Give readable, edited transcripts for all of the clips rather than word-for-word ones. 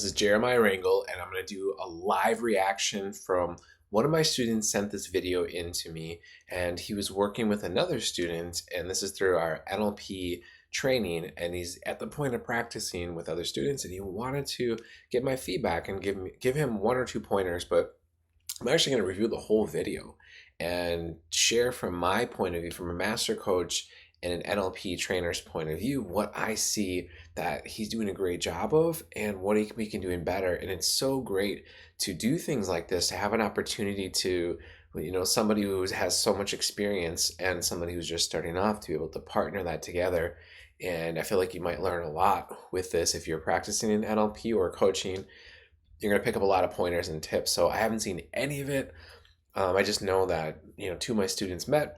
This is Jeremiah Rangel, and I'm going to do a live reaction from one of my students sent this video in to me, and he was working with another student, and this is through our NLP training, and he's at the point of practicing with other students, and he wanted to get my feedback and give him one or two pointers, but I'm actually going to review the whole video and share from my point of view, from a master coach and an NLP trainer's point of view, what I see that he's doing a great job of and what he can be doing better. And it's so great to do things like this, to have an opportunity to, somebody who has so much experience and somebody who's just starting off, to be able to partner that together. And I feel like you might learn a lot with this if you're practicing in NLP or coaching. You're going to pick up a lot of pointers and tips. So I haven't seen any of it. I just know that, two of my students met.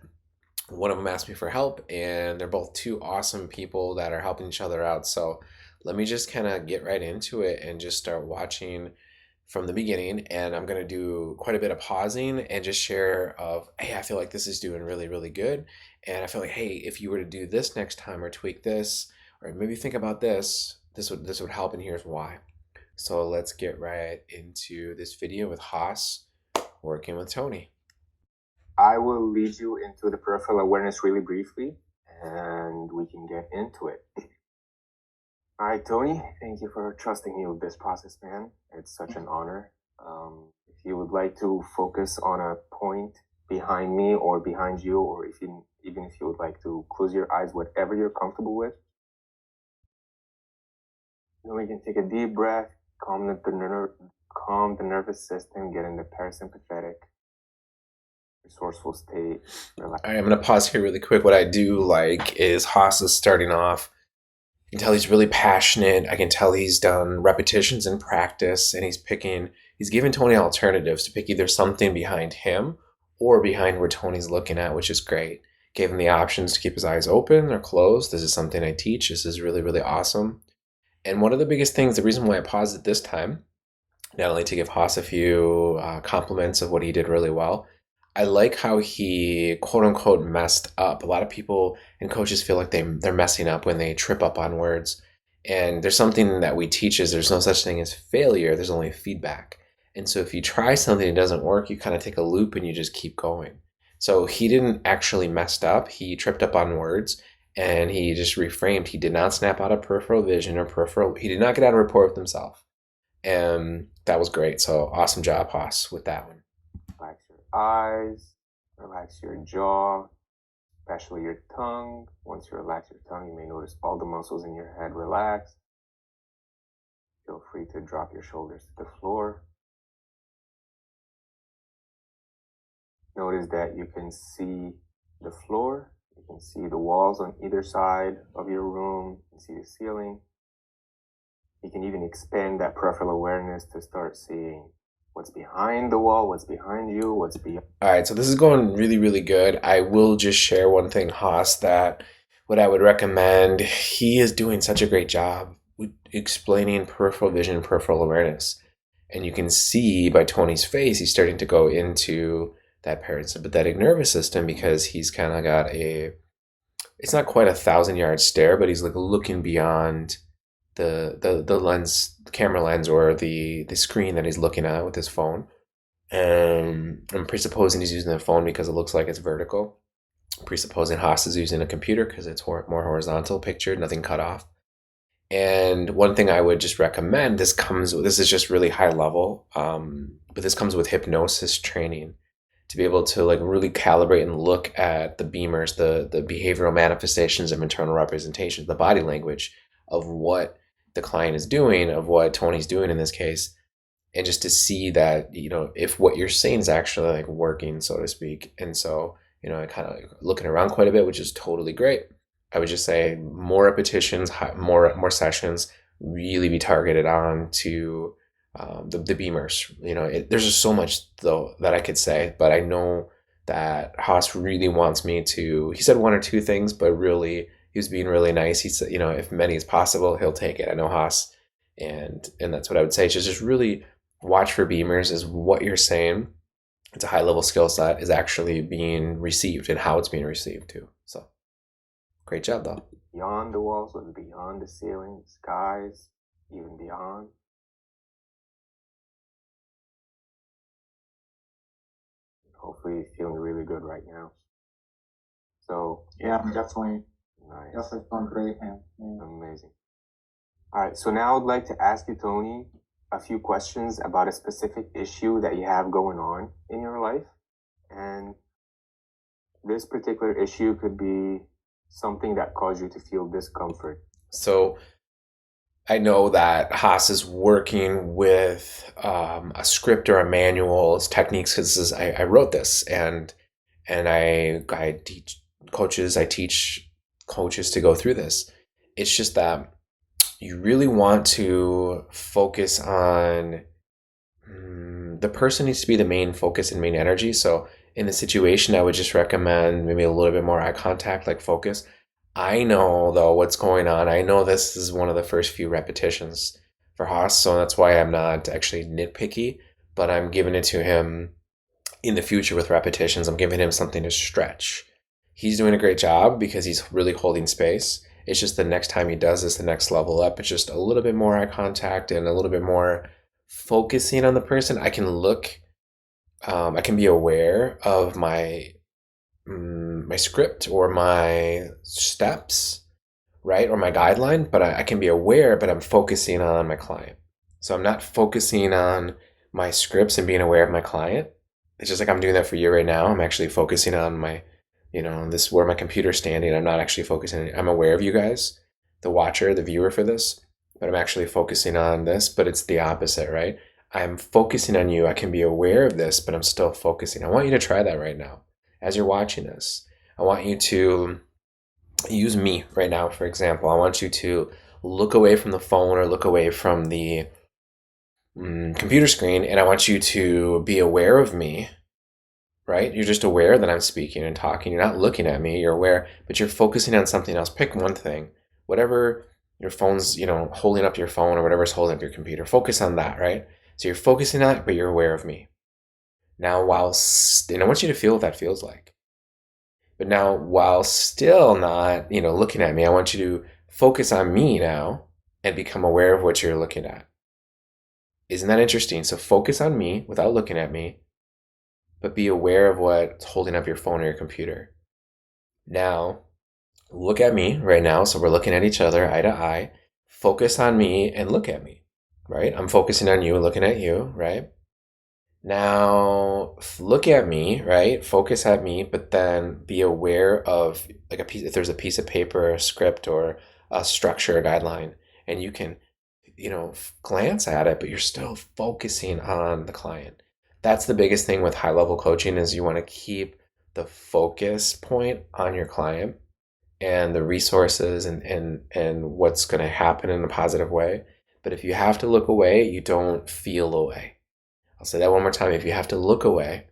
One of them asked me for help, and they're both two awesome people that are helping each other out. So let me just kind of get right into it and just start watching from the beginning. And I'm going to do quite a bit of pausing and just share of, hey, I feel like this is doing really, really good. And I feel like, hey, if you were to do this next time or tweak this, or maybe think about this, this would help, and here's why. So let's get right into this video with Haas working with Tony. I will lead you into the peripheral awareness really briefly, and we can get into it. All right, Tony, thank you for trusting me with this process, man. It's such an honor. If you would like to focus on a point behind me or behind you, or even if you would like to close your eyes, whatever you're comfortable with, then we can take a deep breath, calm the nervous system, get in the parasympathetic, resourceful state. Relax. All right, I'm going to pause here really quick. What I do like is Haas is starting off. You can tell he's really passionate. I can tell he's done repetitions in practice, and he's given Tony alternatives to pick either something behind him or behind where Tony's looking at, which is great. Gave him the options to keep his eyes open or closed. This is something I teach. This is really, really awesome. And one of the biggest things, the reason why I paused it this time, not only to give Haas a few compliments of what he did really well, I like how he quote unquote messed up. A lot of people and coaches feel like they're messing up when they trip up on words. And there's something that we teach is there's no such thing as failure, there's only feedback. And so if you try something and it doesn't work, you kind of take a loop and you just keep going. So he didn't actually messed up. He tripped up on words and he just reframed. He did not snap out of peripheral vision or peripheral. He did not get out of rapport with himself. And that was great. So awesome job, Haas, with that one. Relax your eyes, relax your jaw, especially your tongue. Once you relax your tongue, you may notice all the muscles in your head relax. Feel free to drop your shoulders to the floor. Notice that you can see the floor, you can see the walls on either side of your room, you can see the ceiling. You can even expand that peripheral awareness to start seeing what's behind the wall, what's behind you, what's beyond. All right, so this is going really, really good. I will just share one thing, Haas, that what I would recommend, he is doing such a great job with explaining peripheral vision and peripheral awareness. And you can see by Tony's face, he's starting to go into that parasympathetic nervous system because he's kind of got it's not quite 1,000-yard stare, but he's like looking beyond the lens, the camera lens, or the screen that he's looking at with his phone. And I'm presupposing he's using the phone because it looks like it's vertical. Presupposing Haas is using a computer because it's more horizontal picture, nothing cut off. And one thing I would just recommend, this is just really high level, but this comes with hypnosis training, to be able to like really calibrate and look at the beamers, the behavioral manifestations of internal representations, the body language of what the client is doing, of what Tony's doing in this case, and just to see that, if what you're saying is actually like working, so to speak. And so, I kind of looking around quite a bit, which is totally great. I would just say more repetitions, more sessions, really be targeted on to the beamers. There's just so much though that I could say, but I know that Haas really wants me to. He said one or two things, but really he was being really nice. He said, if many as possible, he'll take it. I know Haas, and that's what I would say. Just really watch for beamers, is what you're saying. It's a high level skill set, is actually being received and how it's being received too. So great job though. Beyond the walls, what's beyond the ceiling, skies, even beyond. hopefully feeling really good right now. So yeah, I'm definitely nice. feeling great, man. Yeah. Amazing. All right, so now I'd like to ask you, Tony, a few questions about a specific issue that you have going on in your life. And this particular issue could be something that caused you to feel discomfort. So I know that Haas is working with a script or a manual, it's techniques, because I wrote this, and I teach coaches to go through this. It's just that you really want to focus on the person needs to be the main focus and main energy. So in the situation, I would just recommend maybe a little bit more eye contact, like focus. I know though what's going on. I know this is one of the first few repetitions for Haas, so that's why I'm not actually nitpicky, but I'm giving it to him in the future with repetitions. I'm giving him something to stretch. He's doing a great job because he's really holding space. It's just the next time he does this, the next level up, it's just a little bit more eye contact and a little bit more focusing on the person. I can look, I can be aware of my script or my steps, right? Or my guideline, but I can be aware, but I'm focusing on my client. So I'm not focusing on my scripts and being aware of my client. It's just like I'm doing that for you right now. I'm actually focusing on my, this where my computer's standing. I'm not actually focusing. I'm aware of you guys, the watcher, the viewer for this, but I'm actually focusing on this, but it's the opposite, right? I'm focusing on you. I can be aware of this, but I'm still focusing. I want you to try that right now as you're watching this. I want you to use me right now, for example. I want you to look away from the phone or look away from the computer screen, and I want you to be aware of me, right? You're just aware that I'm speaking and talking. You're not looking at me, you're aware, but you're focusing on something else. Pick one thing, whatever your phone's, holding up your phone or whatever's holding up your computer. Focus on that, right? So you're focusing on it, but you're aware of me. Now, I want you to feel what that feels like. But now, while still not, looking at me, I want you to focus on me now and become aware of what you're looking at. Isn't that interesting? So focus on me without looking at me, but be aware of what's holding up your phone or your computer. Now, look at me right now. So we're looking at each other eye to eye. Focus on me and look at me, right? I'm focusing on you and looking at you, right? Now, look at me, right? Focus at me, but then be aware of like if there's a piece of paper, a script, or a structure, a guideline, and you can, glance at it, but you're still focusing on the client. That's the biggest thing with high level coaching is you want to keep the focus point on your client and the resources and what's going to happen in a positive way. But if you have to look away, you don't feel away. I'll say that one more time. If you have to look away,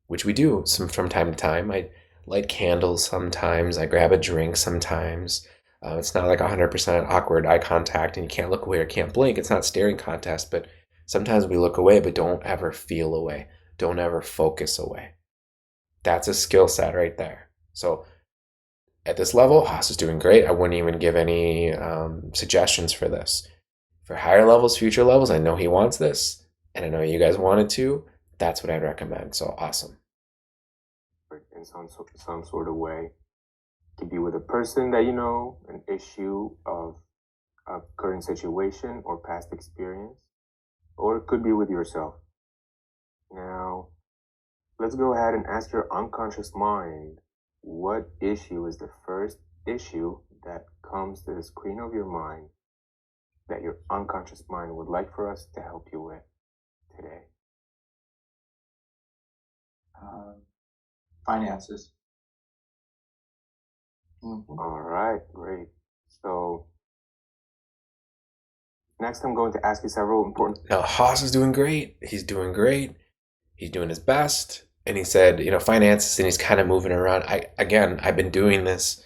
which we do from time to time, I light candles sometimes, I grab a drink sometimes. It's not like 100% awkward eye contact and you can't look away or can't blink. It's not staring contest, but sometimes we look away, but don't ever feel away. Don't ever focus away. That's a skill set right there. So at this level, Haas is doing great. I wouldn't even give any suggestions for this. For higher levels, future levels, I know he wants this. And I know you guys wanted to. That's what I'd recommend. So awesome. In some sort of way. It could be with a person that you know, an issue of a current situation or past experience, or it could be with yourself. Now, let's go ahead and ask your unconscious mind, what issue is the first issue that comes to the screen of your mind that your unconscious mind would like for us to help you with today? Finances. All right, great. So next I'm going to ask you several important... Now, Haas is doing great. He's doing great. He's doing his best. And he said, finances, and he's kind of moving around. I've been doing this,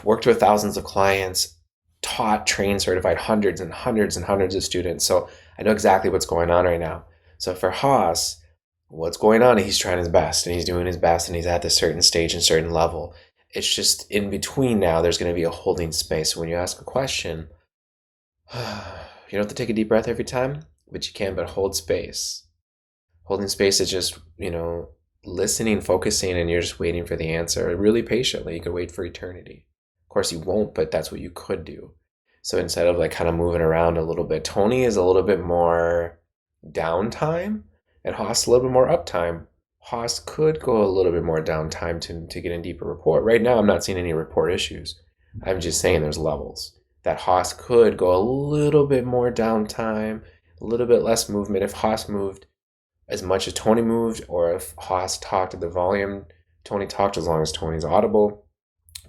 worked with thousands of clients, taught, trained, certified hundreds and hundreds and hundreds of students. So I know exactly what's going on right now. So for Haas, what's going on, he's trying his best and he's doing his best and he's at this certain stage and certain level. It's just in between now, there's going to be a holding space. So when you ask a question, you don't have to take a deep breath every time, but you can, but hold space. Holding space is just, listening, focusing, and you're just waiting for the answer really patiently. You could wait for eternity. Of course you won't, but that's what you could do. So instead of like kind of moving around a little bit, Tony is a little bit more downtime and Haas a little bit more uptime. Haas could go a little bit more downtime to get a deeper rapport. Right now, I'm not seeing any rapport issues. I'm just saying there's levels. That Haas could go a little bit more downtime, a little bit less movement. If Haas moved as much as Tony moved, or if Haas talked at the volume Tony talked, as long as Tony's audible,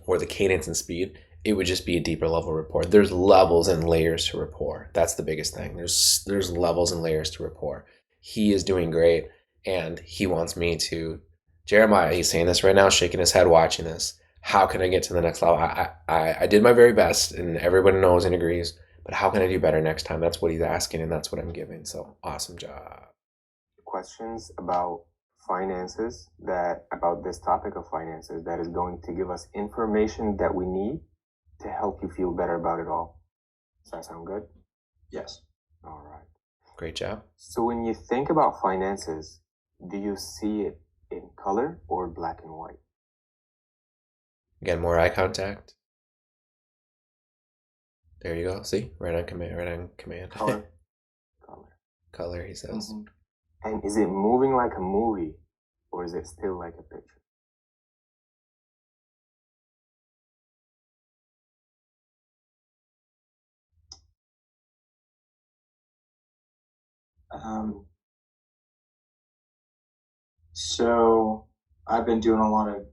or the cadence and speed, it would just be a deeper level rapport. There's levels and layers to rapport. That's the biggest thing. There's levels and layers to rapport. He is doing great, and he wants me to. Jeremiah, he's saying this right now, shaking his head, watching this. How can I get to the next level? I did my very best, and everybody knows and agrees, but how can I do better next time? That's what he's asking, and that's what I'm giving. So awesome job. Questions about finances, about this topic of finances, that is going to give us information that we need to help you feel better about it all. Does that sound good? Yes. All right. Great job. So when you think about finances, do you see it in color or black and white? Again, more eye contact. There you go. See? Right on command. Right on command. Color. Color, he says. Mm-hmm. And is it moving like a movie, or is it still like a picture? So I've been doing a lot of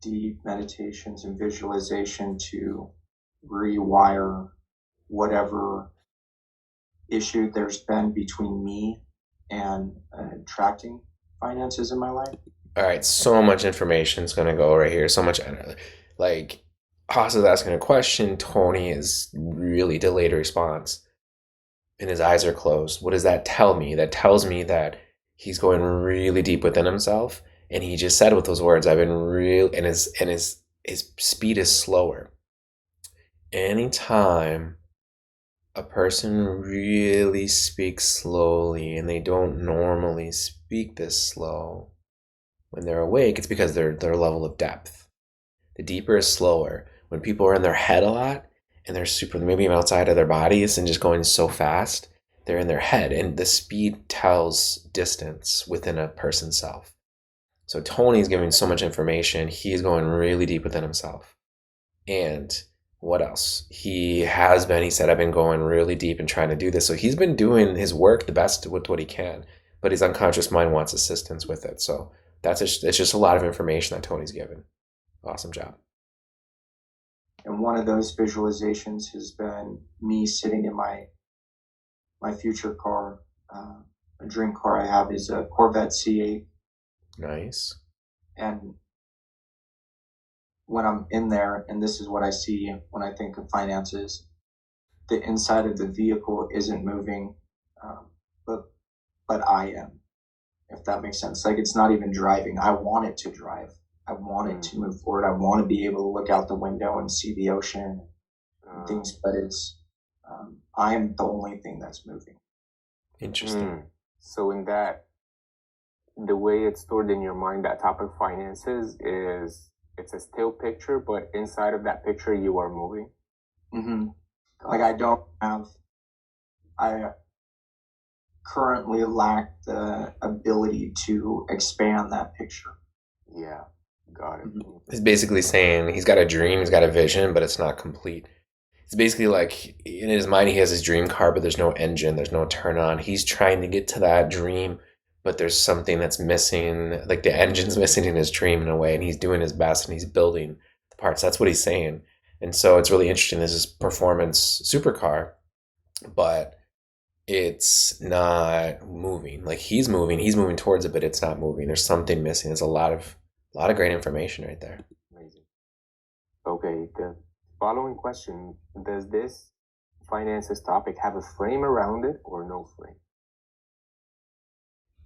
deep meditations and visualization to rewire whatever issue there's been between me and attracting finances in my life. All right, so much information is going to go right here. So much, like, Haas is asking a question. Tony is really delayed response, and his eyes are closed. What does that tell me? That tells me that he's going really deep within himself. And he just said with those words, "I've been real," and his speed is slower. Anytime a person really speaks slowly, and they don't normally speak this slow, when they're awake, it's because their level of depth. The deeper is slower. When people are in their head a lot, and they're maybe even outside of their bodies and just going so fast, they're in their head, and the speed tells distance within a person's self. So Tony's giving so much information. He's going really deep within himself. And what else? He said, I've been going really deep and trying to do this. So he's been doing his work the best with what he can, but his unconscious mind wants assistance with it. So it's just a lot of information that Tony's given. Awesome job. And one of those visualizations has been me sitting in my future car. A dream car I have is a Corvette C8. Nice. And when I'm in there, and this is what I see when I think of finances, the inside of the vehicle isn't moving, but I am, if that makes sense. Like, it's not even driving. I want it to drive. I want it to move forward. I want to be able to look out the window and see the ocean and things, but it's I am the only thing that's moving. Interesting. So in that, the way it's stored in your mind, that topic of finances it's a still picture, but inside of that picture you are moving. Mm-hmm. Like, I currently lack the ability to expand that picture. Yeah, got it. He's basically saying he's got a dream, he's got a vision, but it's not complete. It's basically like in his mind he has his dream car, but there's no engine, there's no turn on. He's trying to get to that dream, but there's something that's missing, like the engine's missing in his dream in a way, and he's doing his best and he's building the parts. That's what he's saying. And so it's really interesting. This is performance supercar, but it's not moving. Like he's moving towards it, but it's not moving. There's something missing. There's a lot of great information right there. Amazing. Okay, the following question: does this finances topic have a frame around it or no frame?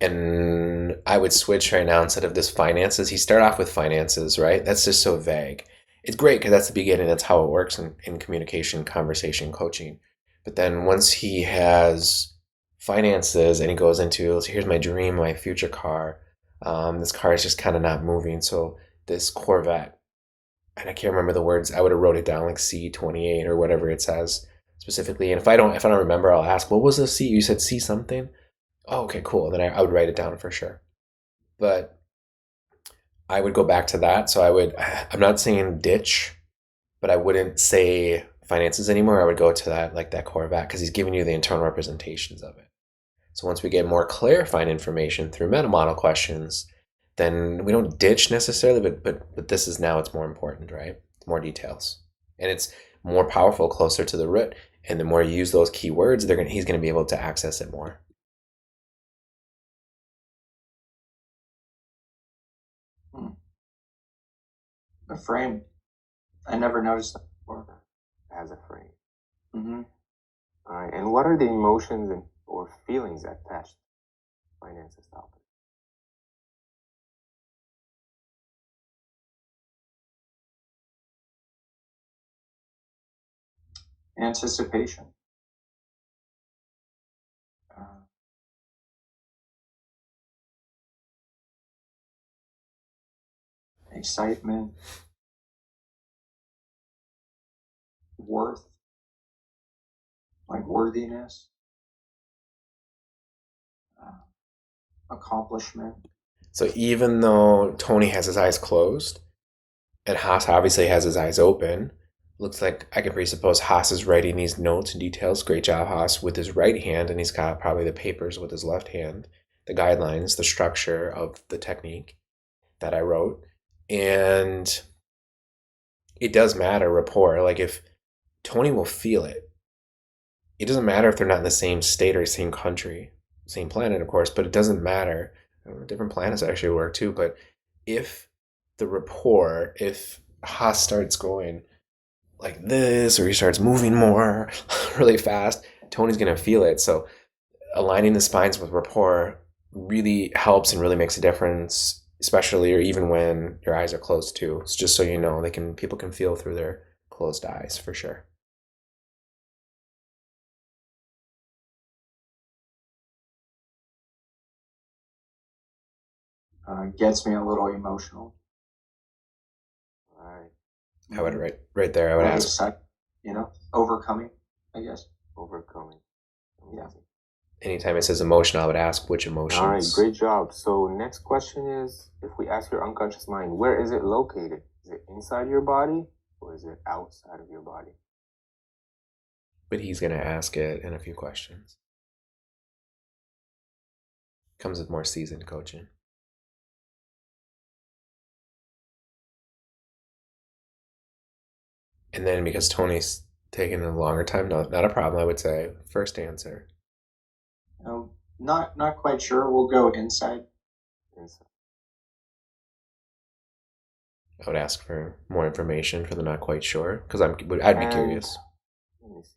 And I would switch right now. Instead of this finances, he started off with finances, right? That's just so vague. It's great because that's the beginning. That's how it works in communication, conversation, coaching. But then once he has finances and he goes into, here's my dream, my future car, This car is just kind of not moving. So this Corvette, and I can't remember the words. I would have wrote it down like C28 or whatever it says specifically. And if I don't remember, I'll ask, what was the C? You said C something? Oh, okay, cool. Then I would write it down for sure. But I would go back to that. So I'm not saying ditch, but I wouldn't say finances anymore. I would go to that, like that Corvette, because he's giving you the internal representations of it. So once we get more clarifying information through meta model questions, then we don't ditch necessarily, but this is now it's more important, right? More details. And it's more powerful, closer to the root. And the more you use those keywords, he's going to be able to access it more. A frame. I never noticed that before. As a frame. Mm-hmm. All right. And what are the emotions or feelings attached to finances topic? Anticipation. Excitement. Worth. Like worthiness. Accomplishment. So even though Tony has his eyes closed and Haas obviously has his eyes open, looks like I can presuppose Haas is writing these notes and details. Great job, Haas, with his right hand, and he's got probably the papers with his left hand, the guidelines, the structure of the technique that I wrote. And it does matter, rapport. Like if Tony will feel it, it doesn't matter if they're not in the same state or same country, same planet, of course, but it doesn't matter. Different planets actually work too, but if the rapport, if Haas starts going like this or he starts moving more really fast, Tony's going to feel it. So aligning the spines with rapport really helps and really makes a difference, especially or even when your eyes are closed too. It's just so you know, people can feel through their closed eyes for sure. Gets me a little emotional. All right. I would right there. I would ask, overcoming, I guess. Overcoming. Yeah. Anytime it says emotion, I would ask which emotions. All right, great job. So next question is, if we ask your unconscious mind, where is it located? Is it inside your body or is it outside of your body? But he's going to ask it in a few questions. Comes with more seasoned coaching. And then because Tony's taking a longer time, not a problem, I would say. First answer. No, not quite sure. We'll go inside. Inside. I would ask for more information for the not quite sure, because I'd be curious. Let me see.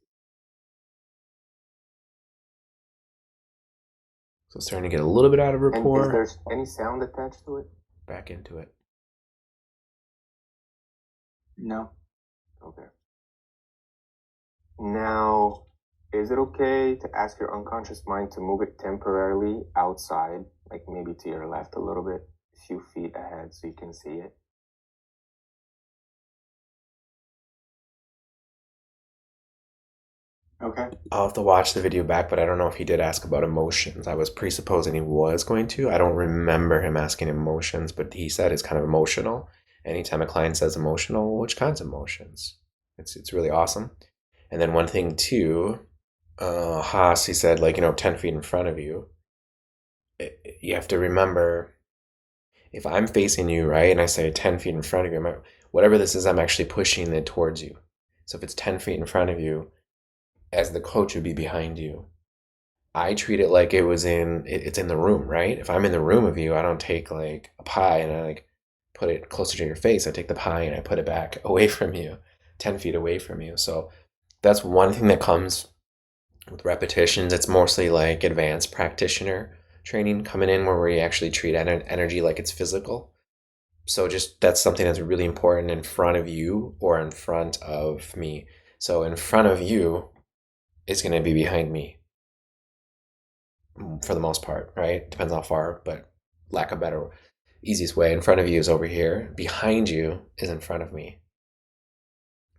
So starting to get a little bit out of rapport. And is there any sound attached to it? Back into it. No. Okay. Now, is it okay to ask your unconscious mind to move it temporarily outside, like maybe to your left a little bit, a few feet ahead so you can see it? Okay. I'll have to watch the video back, but I don't know if he did ask about emotions. I was presupposing he was going to. I don't remember him asking emotions, but he said it's kind of emotional. Anytime a client says emotional, which kinds of emotions? It's really awesome. And then one thing too, Haas, he said, 10 feet in front of you. You have to remember, if I'm facing you, right, and I say 10 feet in front of you, whatever this is, I'm actually pushing it towards you. So if it's 10 feet in front of you, as the coach would be behind you. I treat it like it's in the room, right? If I'm in the room with you, I don't take like a pie and I put it closer to your face. I take the pie and I put it back away from you, 10 feet away from you. So that's one thing that comes with repetitions. It's mostly like advanced practitioner training coming in where we actually treat energy like it's physical. So just that's something that's really important in front of you or in front of me. So in front of you, is going to be behind me for the most part, right? Depends how far, but lack of better, easiest way. In front of you is over here. Behind you is in front of me.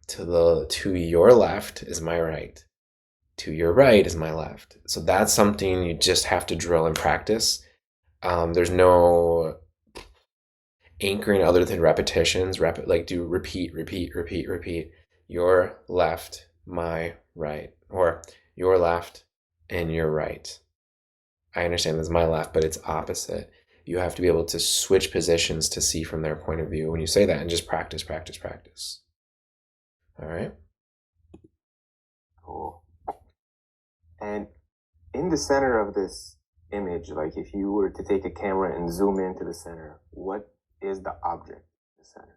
To your left is my right. To your right is my left. So that's something you just have to drill and practice. There's no anchoring other than repetitions. Do repeat, repeat, repeat, repeat. Your left, my right, or your left and your right. I understand this is my left, but it's opposite. You have to be able to switch positions to see from their point of view when you say that, and just practice, practice, practice. All right. Cool. And in the center of this image, like if you were to take a camera and zoom into the center, what is the object in the center?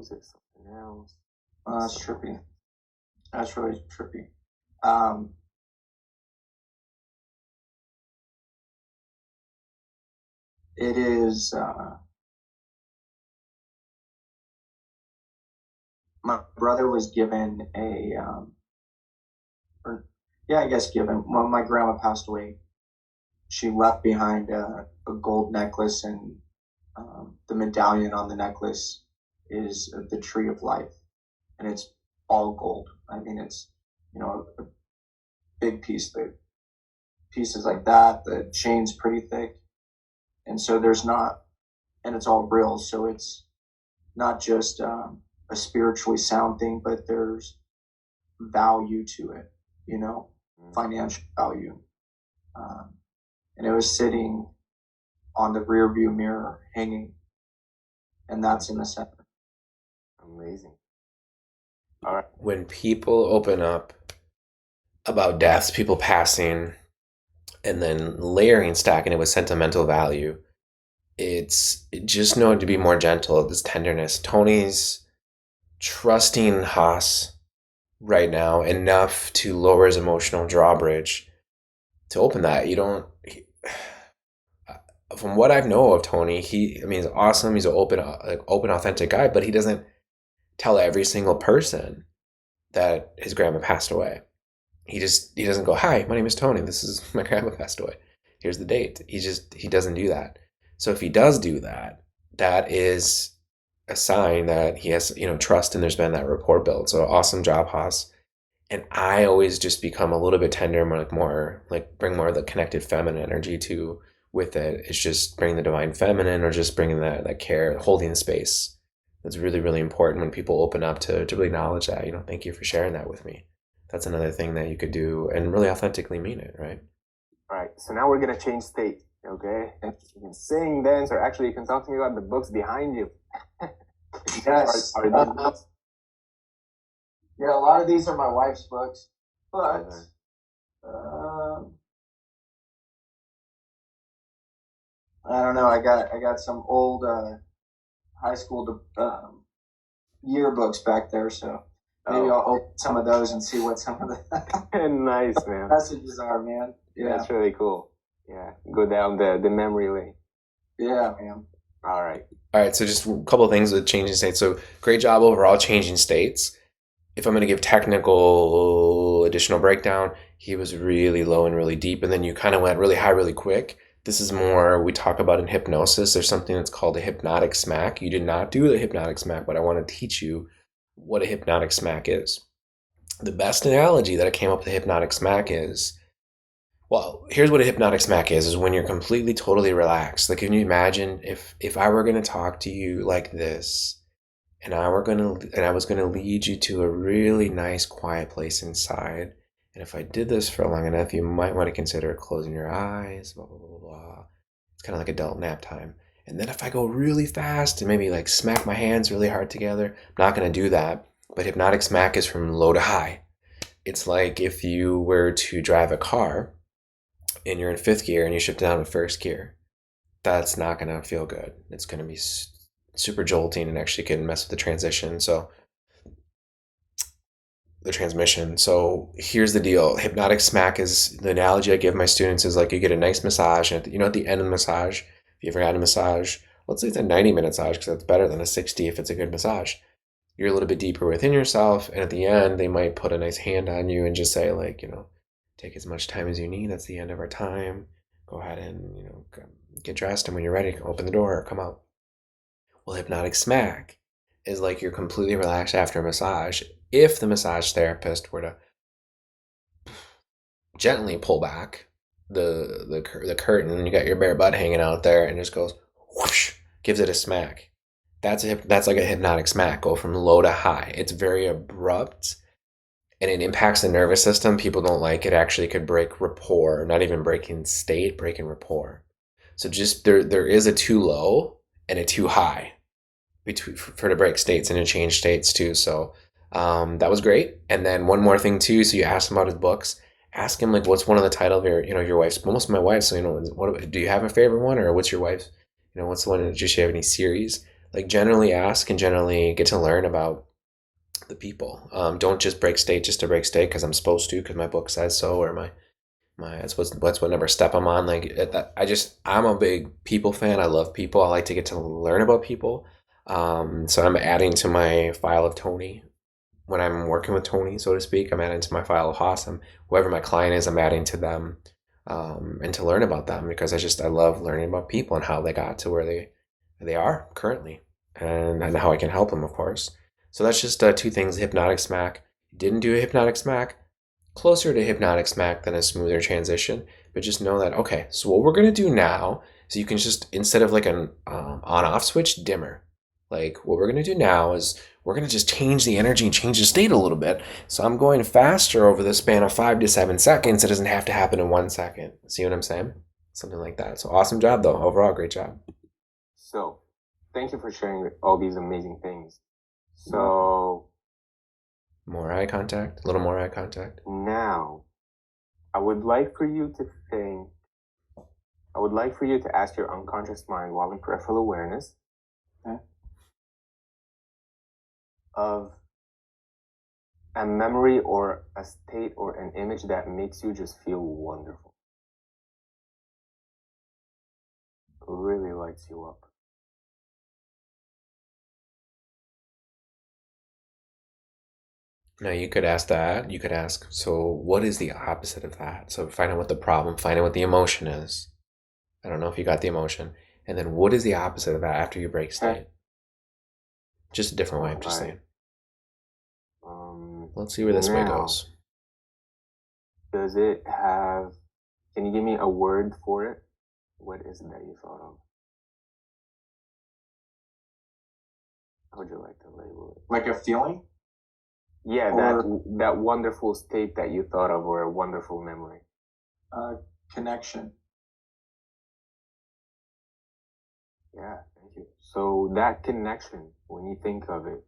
Is it something else? That's trippy. That's really trippy. It is, my brother was given when my grandma passed away, she left behind a gold necklace, and the medallion on the necklace is the tree of life, and it's all gold. I mean, it's, a big piece. The pieces like that, the chain's pretty thick. And so and it's all real. So it's not just a spiritually sound thing, but there's value to it, financial value. And it was sitting on the rear view mirror hanging, and that's in the center. Amazing. All right. When people open up about deaths, people passing, and then layering, stacking it with sentimental value, it's just known to be more gentle. This tenderness. Tony's trusting Haas right now enough to lower his emotional drawbridge to open that. From what I know of Tony, he's awesome. He's an open, authentic guy, but he doesn't tell every single person that his grandma passed away. He doesn't go, "Hi, my name is Tony. This is my grandma passed away. Here's the date." He doesn't do that. So if he does do that, that is a sign that he has, trust, and there's been that rapport built. So awesome job, Haas. And I always just become a little bit tender, bring more of the connected feminine energy with it. It's just bring the divine feminine, or just bringing that care, holding the space. That's really, really important when people open up to really acknowledge that. Thank you for sharing that with me. That's another thing that you could do and really authentically mean it, right? All right. So now we're going to change state, okay? And you can sing, dance, or actually you can talk to me about the books behind you. Yes. Are these books? Yeah, a lot of these are my wife's books, but I don't know. I got some old high school yearbooks back there, so maybe I'll open some of those and see what some of the Nice, man. messages are, man. Yeah, That's really cool. Yeah, go down the memory lane. Yeah, man. All right. So just a couple of things with changing states. So great job overall changing states. If I'm going to give technical additional breakdown, he was really low and really deep, and then you kind of went really high really quick. This is more we talk about in hypnosis. There's something that's called a hypnotic smack. You did not do the hypnotic smack, but I want to teach you what a hypnotic smack is. The best analogy that I came up with a hypnotic smack is, well, here's what a hypnotic smack is when you're completely, totally relaxed. Like, can you imagine if I were going to talk to you like this, and I was going to lead you to a really nice, quiet place inside. And if I did this for long enough, you might want to consider closing your eyes, blah, blah, blah, blah. It's kind of like adult nap time. And then if I go really fast and maybe like smack my hands really hard together, I'm not going to do that. But hypnotic smack is from low to high. It's like if you were to drive a car and you're in fifth gear and you shift down to first gear. That's not going to feel good. It's going to be super jolting and actually can mess with the transition. So the transmission. So here's the deal. Hypnotic smack is the analogy I give my students is like you get a nice massage, and at the end of the massage, if you ever had a massage, let's say it's a 90-minute massage because that's better than a 60 if it's a good massage. you're a little bit deeper within yourself, and at the end they might put a nice hand on you and just say, like, take as much time as you need. That's the end of our time. Go ahead and get dressed, and when you're ready, open the door or come out. Well, hypnotic smack is like you're completely relaxed after a massage. If the massage therapist were to gently pull back the curtain, and you got your bare butt hanging out there, and just goes whoosh, gives it a smack. That's like a hypnotic smack. Go from low to high. It's very abrupt, and it impacts the nervous system. People don't like it. Actually, could break rapport. Not even breaking state, breaking rapport. So just there is a too low and a too high between for to break states and to change states too. So that was great. And then one more thing too. So you asked him about his books. Ask him like, what's one of the title of your wife's? Most of my wife's. So what do you have a favorite one, or what's your wife's? What's the one? Does she have any series? Like generally ask and generally get to learn about the people. Don't just break state just to break state because I'm supposed to, because my book says so, or my that's what number step I'm on. Like I'm a big people fan. I love people. I like to get to learn about people. So I'm adding to my file of Tony when I'm working with Tony, so to speak. I'm adding to my file of Haas. Whoever my client is, I'm adding to them, and to learn about them, because I love learning about people and how they got to where they are currently, and how I can help them, of course. So that's just two things: hypnotic smack. Didn't do a hypnotic smack. Closer to hypnotic smack than a smoother transition, but just know that, okay, so what we're going to do now is you can just, instead of like an on-off switch, dimmer. Like what we're going to do now is we're going to just change the energy and change the state a little bit. So I'm going faster over the span of 5 to 7 seconds. It doesn't have to happen in 1 second. See what I'm saying? Something like that. So awesome job though. Overall, great job. So thank you for sharing all these amazing things. So more eye contact, a little more eye contact. Now, I would like for you to ask your unconscious mind while in peripheral awareness, okay, of a memory or a state or an image that makes you just feel wonderful. Really lights you up. Now you could ask that. You could ask, so what is the opposite of that? So find out what the problem, find out what the emotion is. I don't know if you got the emotion. And then what is the opposite of that after you break state? Just a different way, I'm just saying. Let's see where this way goes. Does it have, can you give me a word for it? What is it that you thought of? How would you like to label it? Like a feeling? Yeah, that wonderful state that you thought of, or a wonderful memory. Connection. Yeah, thank you. So that connection, when you think of it,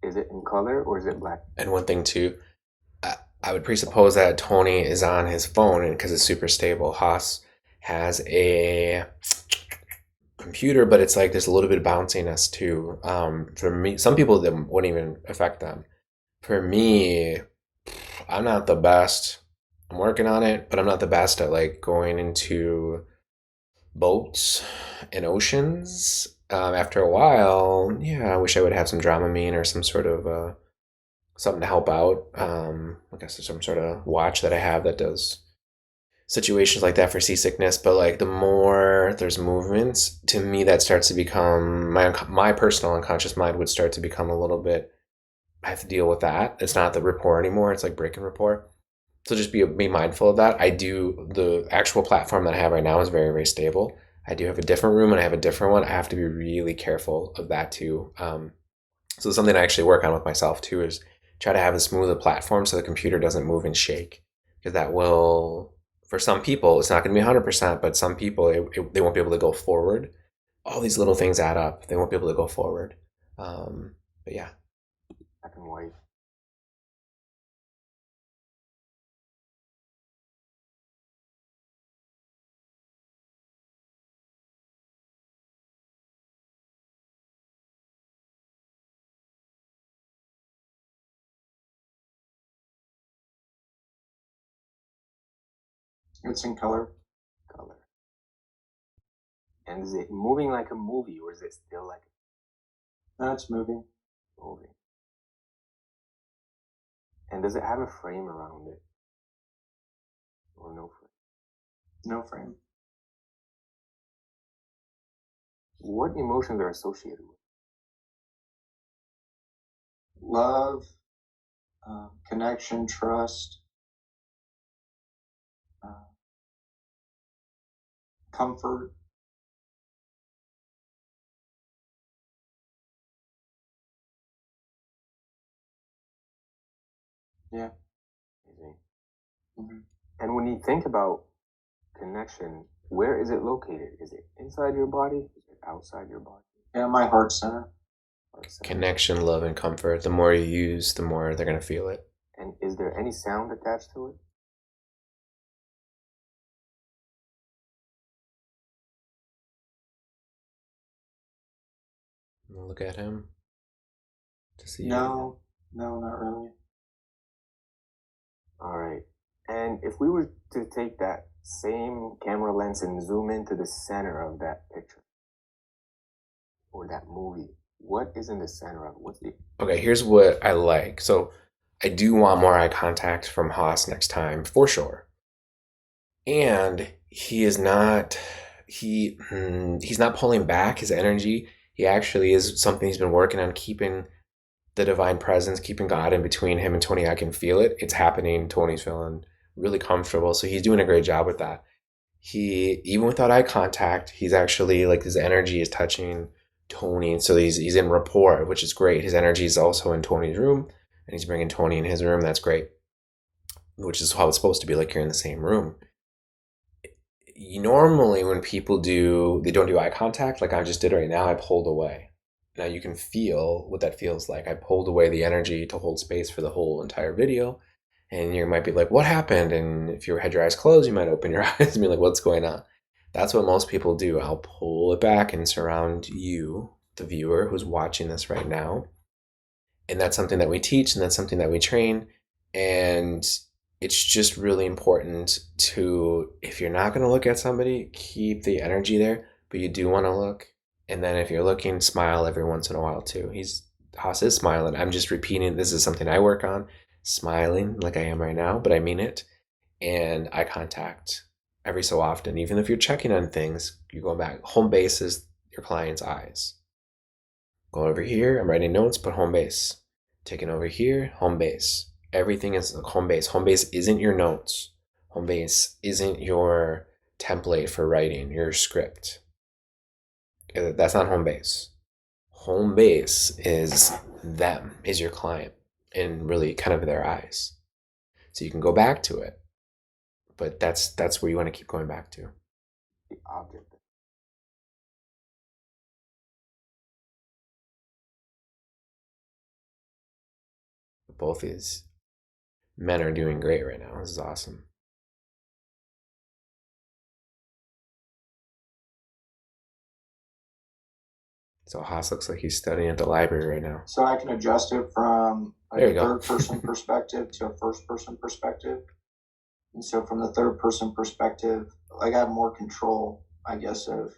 is it in color or is it black? And one thing too, I would presuppose that Tony is on his phone, and because it's super stable. Haas has a computer, but it's like there's a little bit of bounciness too. For me, some people that wouldn't even affect them. For me, I'm not the best. I'm working on it, but I'm not the best at like going into boats and oceans. After a while, yeah, I wish I would have some Dramamine or some sort of something to help out. I guess there's some sort of watch that I have that does situations like that for seasickness. But like the more there's movements, to me that starts to become my personal unconscious mind would start to become a little bit. I have to deal with that. It's not the rapport anymore. It's like breaking rapport. So just be mindful of that. The actual platform that I have right now is very, very stable. I do have a different room and I have a different one. I have to be really careful of that too. So something I actually work on with myself too is try to have a smoother platform so the computer doesn't move and shake, because that will, for some people, it's not going to be 100%, but some people, they won't be able to go forward. All these little things add up. They won't be able to go forward. But yeah. Black and white. It's in color. Color. And is it moving like a movie, or is it still like? No, it's moving. moving. And does it have a frame around it? Or no frame? No frame. What emotions are associated with? Love, connection, trust, comfort. Yeah. Amazing. Mm-hmm. And when you think about connection, where is it located? Is it inside your body? Is it outside your body? Yeah, my heart center. Connection, love, and comfort. The more you use, the more they're going to feel it. And is there any sound attached to it? Look at him to see. No, not really. All right. And if we were to take that same camera lens and zoom into the center of that picture or that movie, what is in the center of it? What's the... Okay, here's what I like. So I do want more eye contact from Haas next time, for sure. And he's not pulling back his energy. He actually is something he's been working on, keeping the divine presence, keeping God in between him and Tony. I can feel it. It's happening. Tony's feeling really comfortable. So he's doing a great job with that. He, even without eye contact, he's actually like his energy is touching Tony. So he's in rapport, which is great. His energy is also in Tony's room and he's bringing Tony in his room. That's great. Which is how it's supposed to be, like you're in the same room. Normally when people they don't do eye contact, like I just did right now, I pulled away. Now you can feel what that feels like. I pulled away the energy to hold space for the whole entire video. And you might be like, what happened? And if you had your eyes closed, you might open your eyes and be like, what's going on? That's what most people do. I'll pull it back and surround you, the viewer who's watching this right now. And that's something that we teach and that's something that we train. And it's just really important to, if you're not going to look at somebody, keep the energy there, but you do want to look. And then if you're looking, smile every once in a while too. Haas is smiling. I'm just repeating, this is something I work on, smiling like I am right now, but I mean it. And eye contact every so often. Even if you're checking on things, you're going back. Home base is your client's eyes. Go over here, I'm writing notes, but home base. Taking over here, home base. Everything is home base. Home base isn't your notes. Home base isn't your template for writing, your script. That's not home base. Home base is them, is your client, and really kind of their eyes. So you can go back to it, but that's where you want to keep going back to. The object. Both these men are doing great right now. This is awesome. So Haas looks like he's studying at the library right now. So I can adjust it from a third-person perspective to a first-person perspective. And so from the third-person perspective, like I have more control, I guess, of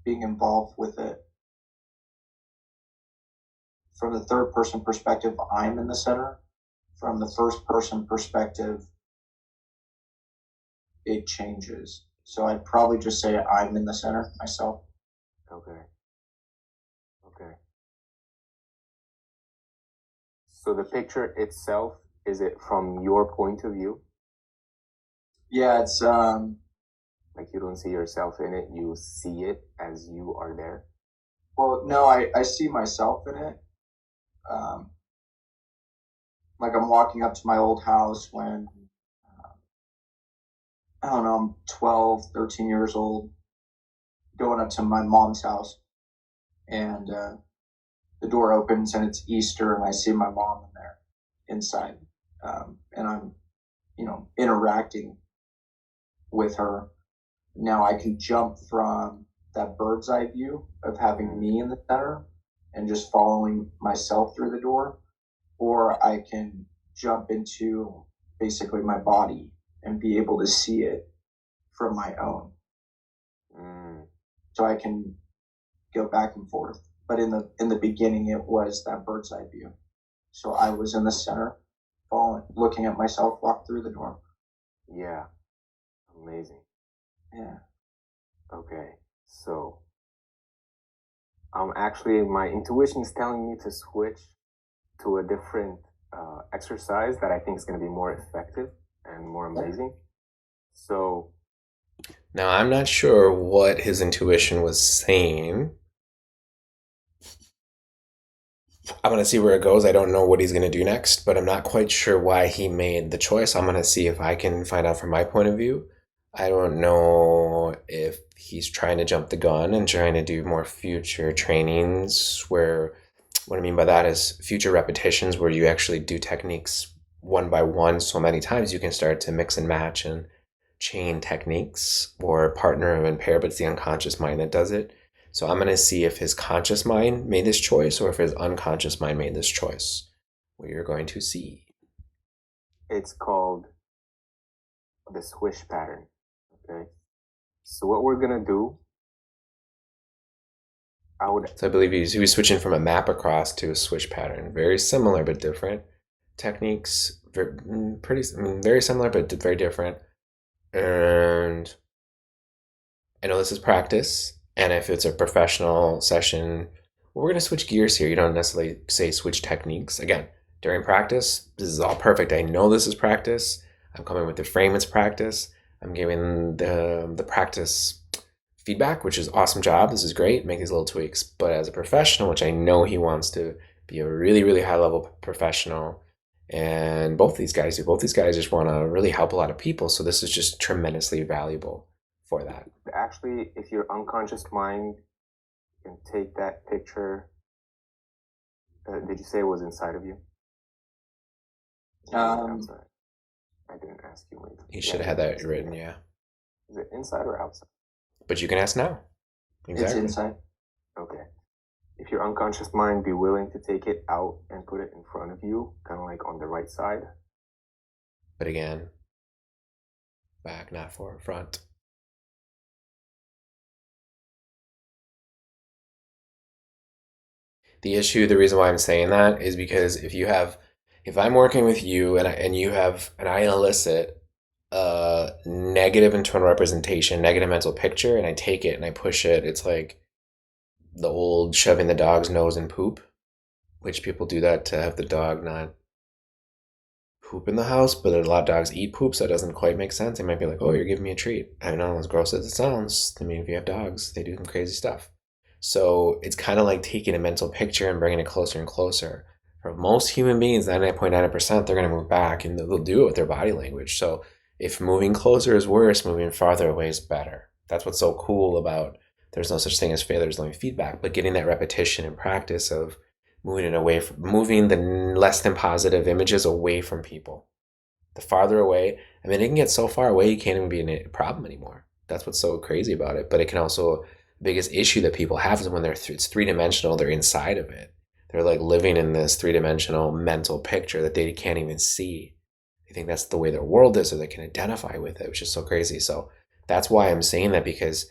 being involved with it. From the third-person perspective, I'm in the center. From the first-person perspective, it changes. So I'd probably just say I'm in the center myself. Okay. So the picture itself, is it from your point of view? Yeah, it's like you don't see yourself in it, you see it as you are there? Well, no, I see myself in it. Like I'm walking up to my old house when, I don't know, I'm 12, 13 years old, going up to my mom's house. And the door opens and it's Easter and I see my mom in there inside. And I'm, interacting with her. Now I can jump from that bird's eye view of having me in the center and just following myself through the door, or I can jump into basically my body and be able to see it from my own. So I can go back and forth. but in the beginning, it was that bird's eye view. So I was in the center, looking at myself walk through the door. Yeah. Amazing. Yeah. Okay. So, actually, my intuition is telling me to switch to a different exercise that I think is going to be more effective and more amazing. So, Now, I'm not sure what his intuition was saying. I'm going to see where it goes. I don't know what he's going to do next, but I'm not quite sure why he made the choice. I'm going to see if I can find out from my point of view. I don't know if he's trying to jump the gun and trying to do more future trainings where what I mean by that is future repetitions where you actually do techniques one by one so many times you can start to mix and match and chain techniques or partner and pair, but it's the unconscious mind that does it. So I'm going to see if his conscious mind made this choice or if his unconscious mind made this choice. What you're going to see. it's called the swish pattern. Okay. So what we're going to do, So I believe he was switching from a map across to a swish pattern. Very similar but different techniques. Very similar but very different. And I know this is practice. And if it's a professional session, well, we're going to switch gears here. You don't necessarily say switch techniques. Again, during practice, this is all perfect. I know this is practice. I'm coming with the frame it's practice. I'm giving the practice feedback, which is awesome job. This is great. Make these little tweaks. But as a professional, which I know he wants to be a really, really high level professional, and both these guys do. Both these guys just want to really help a lot of people. So this is just tremendously valuable for that. actually, if your unconscious mind can take that picture, did you say it was inside of you? Outside. I didn't ask you. You should have had that written, yeah. Is it inside or outside? But you can ask now. Exactly. It's inside. Okay. If your unconscious mind be willing to take it out and put it in front of you, kind of like on the right side. But again, back, not forward, front. The issue, the reason why I'm saying that is because if I'm working with you and I elicit a negative internal representation, negative mental picture, and I take it and I push it, it's like the old shoving the dog's nose in poop, which people do that to have the dog not poop in the house, but a lot of dogs eat poop, so it doesn't quite make sense. They might be like, oh, you're giving me a treat. I know, as gross as it sounds. I mean, if you have dogs, they do some crazy stuff. So it's kind of like taking a mental picture and bringing it closer and closer. For most human beings, 99.9%, they're going to move back and they'll do it with their body language. So if moving closer is worse, moving farther away is better. That's what's so cool about there's no such thing as failure, there's only feedback, but getting that repetition and practice of moving the less than positive images away from people. The farther away, I mean, it can get so far away you can't even be a problem anymore. That's what's so crazy about it. But it can also, the biggest issue that people have is when it's three-dimensional, they're inside of it. They're like living in this three-dimensional mental picture that they can't even see. They think that's the way their world is, or they can identify with it, which is so crazy. So that's why I'm saying that, because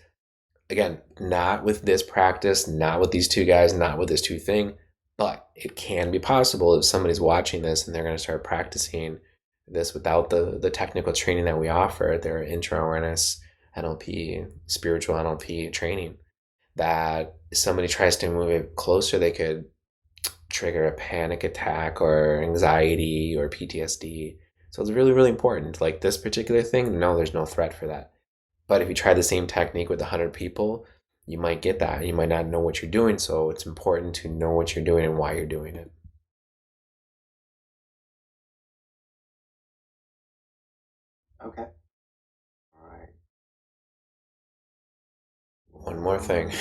again, not with this practice, not with these two guys, not with this two thing, but it can be possible if somebody's watching this and they're going to start practicing this without the technical training that we offer, their intro awareness, NLP, spiritual NLP training, that if somebody tries to move it closer, they could trigger a panic attack or anxiety or PTSD. So it's really, really important. Like this particular thing, no, there's no threat for that. But if you try the same technique with 100 people, you might get that. You might not know what you're doing. So it's important to know what you're doing and why you're doing it. Okay. All right. One more thing.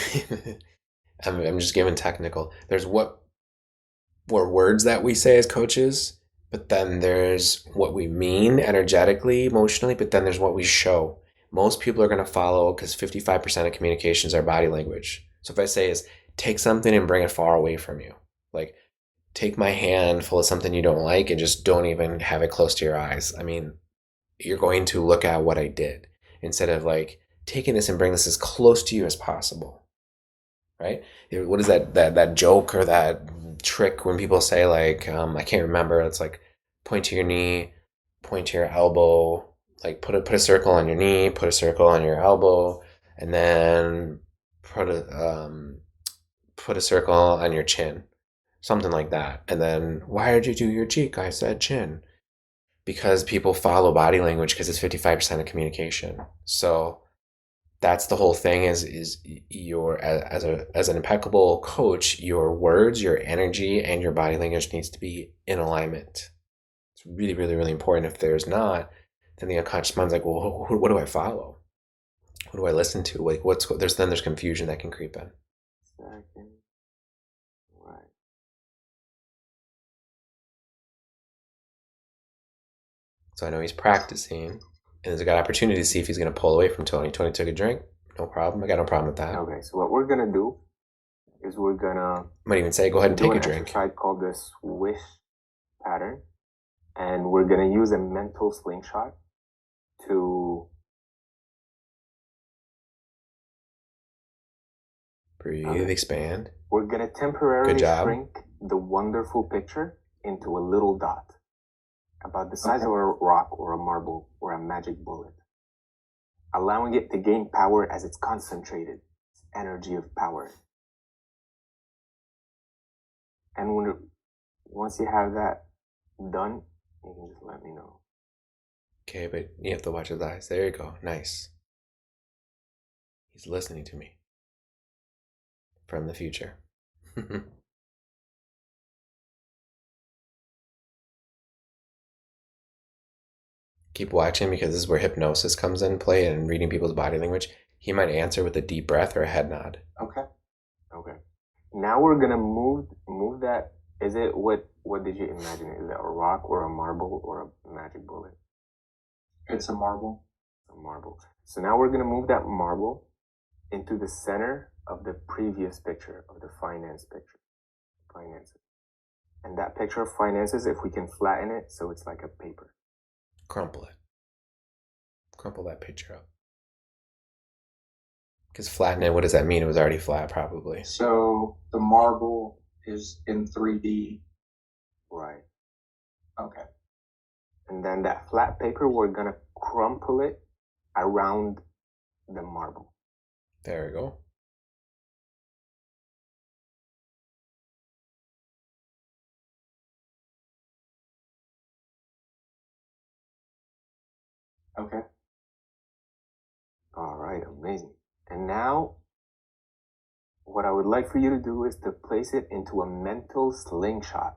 I'm just giving technical. There's what words that we say as coaches, but then there's what we mean energetically, emotionally, but then there's what we show. Most people are going to follow because 55% of communications are body language. So if I say is take something and bring it far away from you, like take my hand full of something you don't like and just don't even have it close to your eyes. I mean, you're going to look at what I did instead of like taking this and bring this as close to you as possible. right? What is that joke or that trick when people say like, I can't remember. It's like point to your knee, point to your elbow, like put a circle on your knee, put a circle on your elbow, and then put a circle on your chin, something like that. And then why did you do your cheek? I said chin. Because people follow body language because it's 55% of communication. So that's the whole thing is your as an impeccable coach, your words, your energy, and your body language needs to be in alignment. It's really, really, really important. If there's not, then the unconscious mind's like, well, what do I follow? What do I listen to? Like, there's confusion that can creep in. Second. Right. So I know he's practicing, and there's a good opportunity to see if he's going to pull away from Tony. Tony took a drink. No problem. I got no problem with that. Okay, so what we're gonna do is we're gonna Might even say, go ahead and take a drink. Exercise called the swish pattern, and we're gonna use a mental slingshot to Breathe, expand. We're gonna temporarily shrink the wonderful picture into a little dot, about the size of a rock or a marble or a magic bullet, allowing it to gain power as it's concentrated, energy of power. And once you have that done, you can just let me know. Okay, but you have to watch his eyes. There you go. Nice. He's listening to me. From the future. Keep watching because this is where hypnosis comes in play and reading people's body language. He might answer with a deep breath or a head nod. Okay. Now we're gonna move that. Is it what did you imagine? Is it a rock or a marble or a magic bullet? It's a marble. A marble. So now we're gonna move that marble into the center of the previous picture of the finances. And that picture of finances, if we can flatten it so it's like a paper. Crumple it. Crumple that picture up. Because flatten it, what does that mean? It was already flat, probably. So the marble is in 3D. Right. Okay. And then that flat paper, we're going to crumple it around the marble. There we go. Okay. All right, amazing. And now, what I would like for you to do is to place it into a mental slingshot.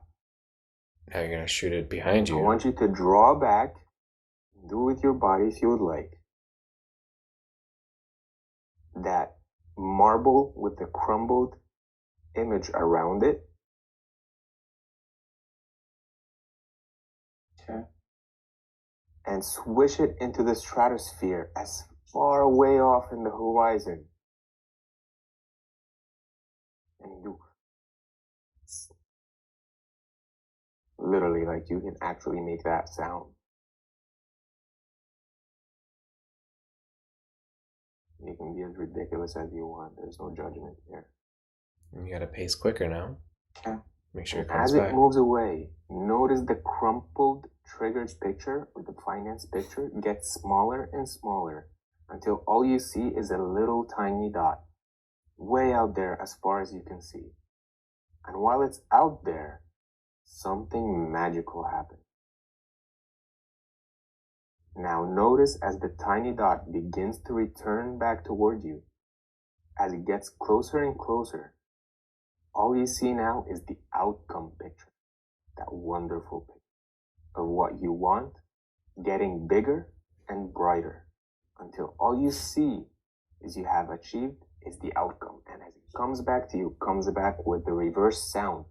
Now you're going to shoot it behind you. I want you to draw back, do with your body if you would like, that marble with the crumbled image around it. Okay. And swish it into the stratosphere as far away off in the horizon. And do literally, like, you can actually make that sound. You can be as ridiculous as you want. There's no judgment here. You gotta pace quicker now. Okay. Make sure and it comes as back. it moves away, notice the crumpled triggers picture or the finance picture gets smaller and smaller until all you see is a little tiny dot way out there as far as you can see. And while it's out there, something magical happens. Now notice as the tiny dot begins to return back toward you, as it gets closer and closer, all you see now is the outcome picture, that wonderful picture of what you want, getting bigger and brighter, until all you see is you have achieved is the outcome. And as it comes back to you, comes back with the reverse sound.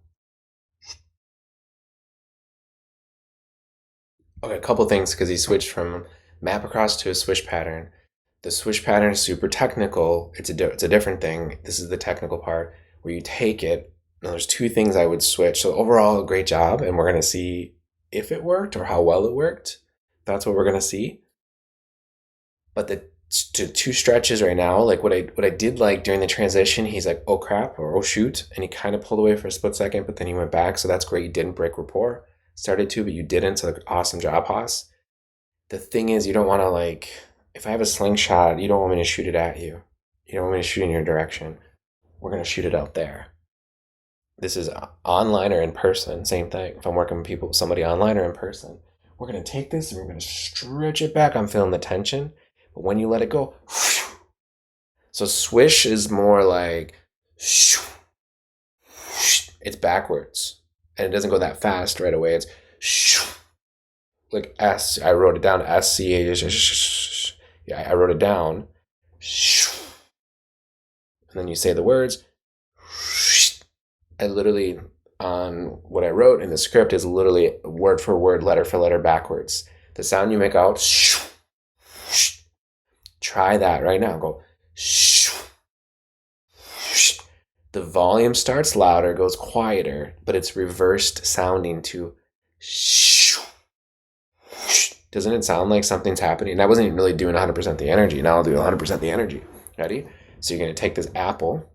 Okay, a couple things because he switched from map across to a swish pattern. The swish pattern is super technical. It's a different thing. This is the technical part where you take it. Now, there's two things I would switch. So overall, great job, and we're gonna see if it worked or how well it worked. That's what we're gonna see. But to two stretches right now. Like what I did like during the transition, he's like, oh crap, or oh shoot, and he kind of pulled away for a split second, but then he went back. So that's great. You didn't break rapport. Started to, but you didn't. So like, awesome job, Haas. The thing is, you don't want to like, if I have a slingshot, you don't want me to shoot it at you. You don't want me to shoot in your direction. We're gonna shoot it out there. This is online or in person, same thing. If I'm working with people, somebody online or in person, we're gonna take this and we're gonna stretch it back. I'm feeling the tension, but when you let it go, so swish is more like it's backwards, and it doesn't go that fast right away. It's like S. I wrote it down. SCH. Yeah, I wrote it down. And then you say the words. I literally, on what I wrote in the script, is literally word for word, letter for letter, backwards. The sound you make out, try that right now. Go. The volume starts louder, goes quieter, but it's reversed sounding to. Doesn't it sound like something's happening? And I wasn't really doing 100% the energy. Now I'll do 100% the energy. Ready? So you're going to take this apple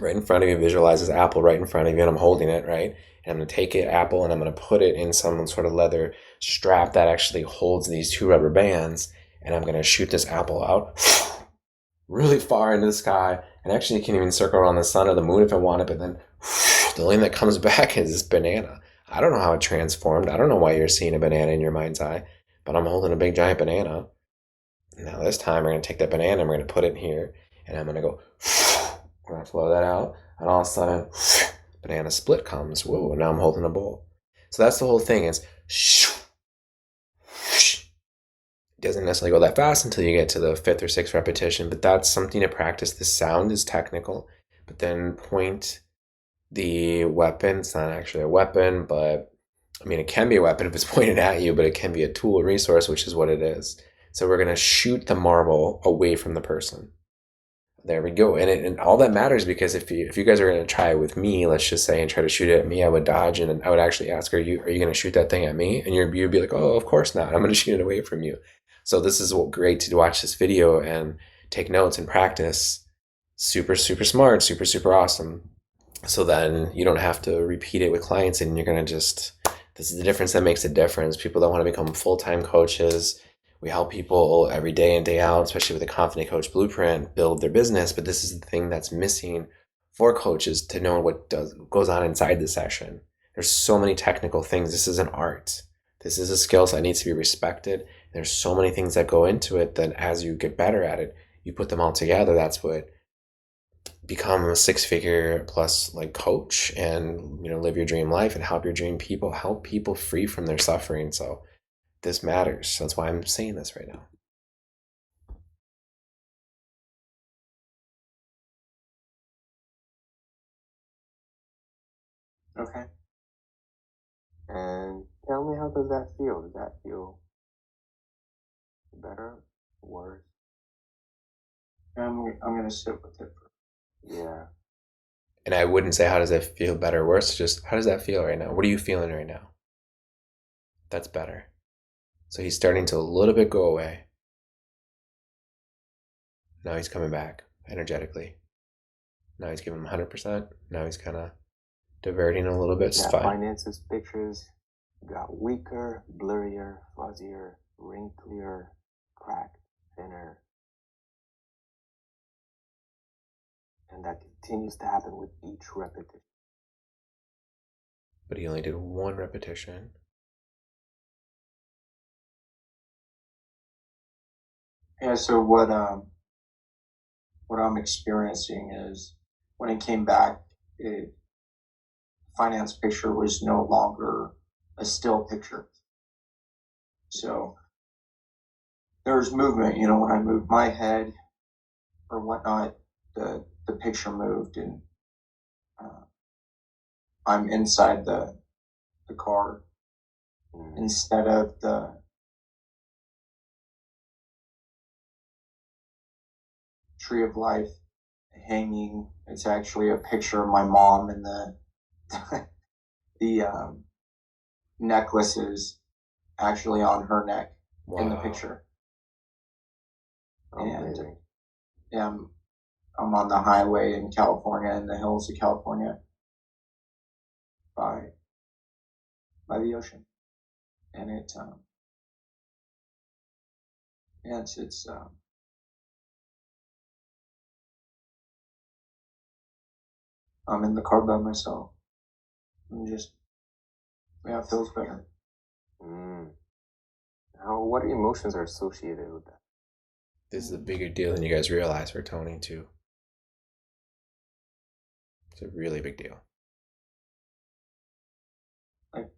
right in front of you, visualize this apple right in front of you, and I'm holding it, right? And I'm going to take an apple and I'm going to put it in some sort of leather strap that actually holds these two rubber bands, and I'm going to shoot this apple out really far into the sky, and actually you can even circle around the sun or the moon if I want it, but then the only thing that comes back is this banana. I don't know how it transformed. I don't know why you're seeing a banana in your mind's eye, but I'm holding a big giant banana. Now this time we're going to take that banana and we're going to put it in here, and I'm going to go, we're going to flow that out, and all of a sudden, banana split comes. Whoa, now I'm holding a bowl. So that's the whole thing. It doesn't necessarily go that fast until you get to the 5th or 6th repetition, but that's something to practice. The sound is technical, but then point the weapon. It's not actually a weapon, but I mean, it can be a weapon if it's pointed at you, but it can be a tool, a resource, which is what it is. So we're going to shoot the marble away from the person. There we go. And all that matters, because if you guys are going to try it with me, let's just say, and try to shoot it at me, I would dodge, and I would actually ask, are you going to shoot that thing at me? And you'd be like, oh, of course not. I'm going to shoot it away from you. So this is great to watch this video and take notes and practice. Super, super smart, super, super awesome. So then you don't have to repeat it with clients, and you're going to just, this is the difference that makes a difference. People that want to become full-time coaches, we help people every day in, day out, especially with the Confident Coach Blueprint, build their business. But this is the thing that's missing for coaches, to know what goes on inside the session. There's so many technical things. This is an art. This is a skill set that needs to be respected. There's so many things that go into it that as you get better at it, you put them all together. That's what become a 6-figure plus like coach, and live your dream life and help people free from their suffering. So this matters. That's why I'm saying this right now. Okay. And tell me, how does that feel? Does that feel better, worse? I'm going to sit with it. Yeah. And I wouldn't say how does that feel better or worse, just how does that feel right now? What are you feeling right now? That's better. So he's starting to a little bit go away. Now he's coming back energetically. Now he's giving him 100%. Now he's kind of diverting a little bit. It's fine. Finances pictures got weaker, blurrier, fuzzier, wrinklier, cracked, thinner. And that continues to happen with each repetition. But he only did one repetition. Yeah, so what I'm experiencing is, when it came back, finance picture was no longer a still picture. So there's movement, when I moved my head or whatnot, the picture moved, and I'm inside the car instead of the tree of life hanging. It's actually a picture of my mom, and the necklace is actually on her neck. Wow. In the picture. And yeah, I'm on the highway in California, in the hills of California, by the ocean, and it's I'm in the car by myself, and just it feels better. What emotions are associated with that? This is a bigger deal than you guys realize for Tony too. It's a really big deal. Like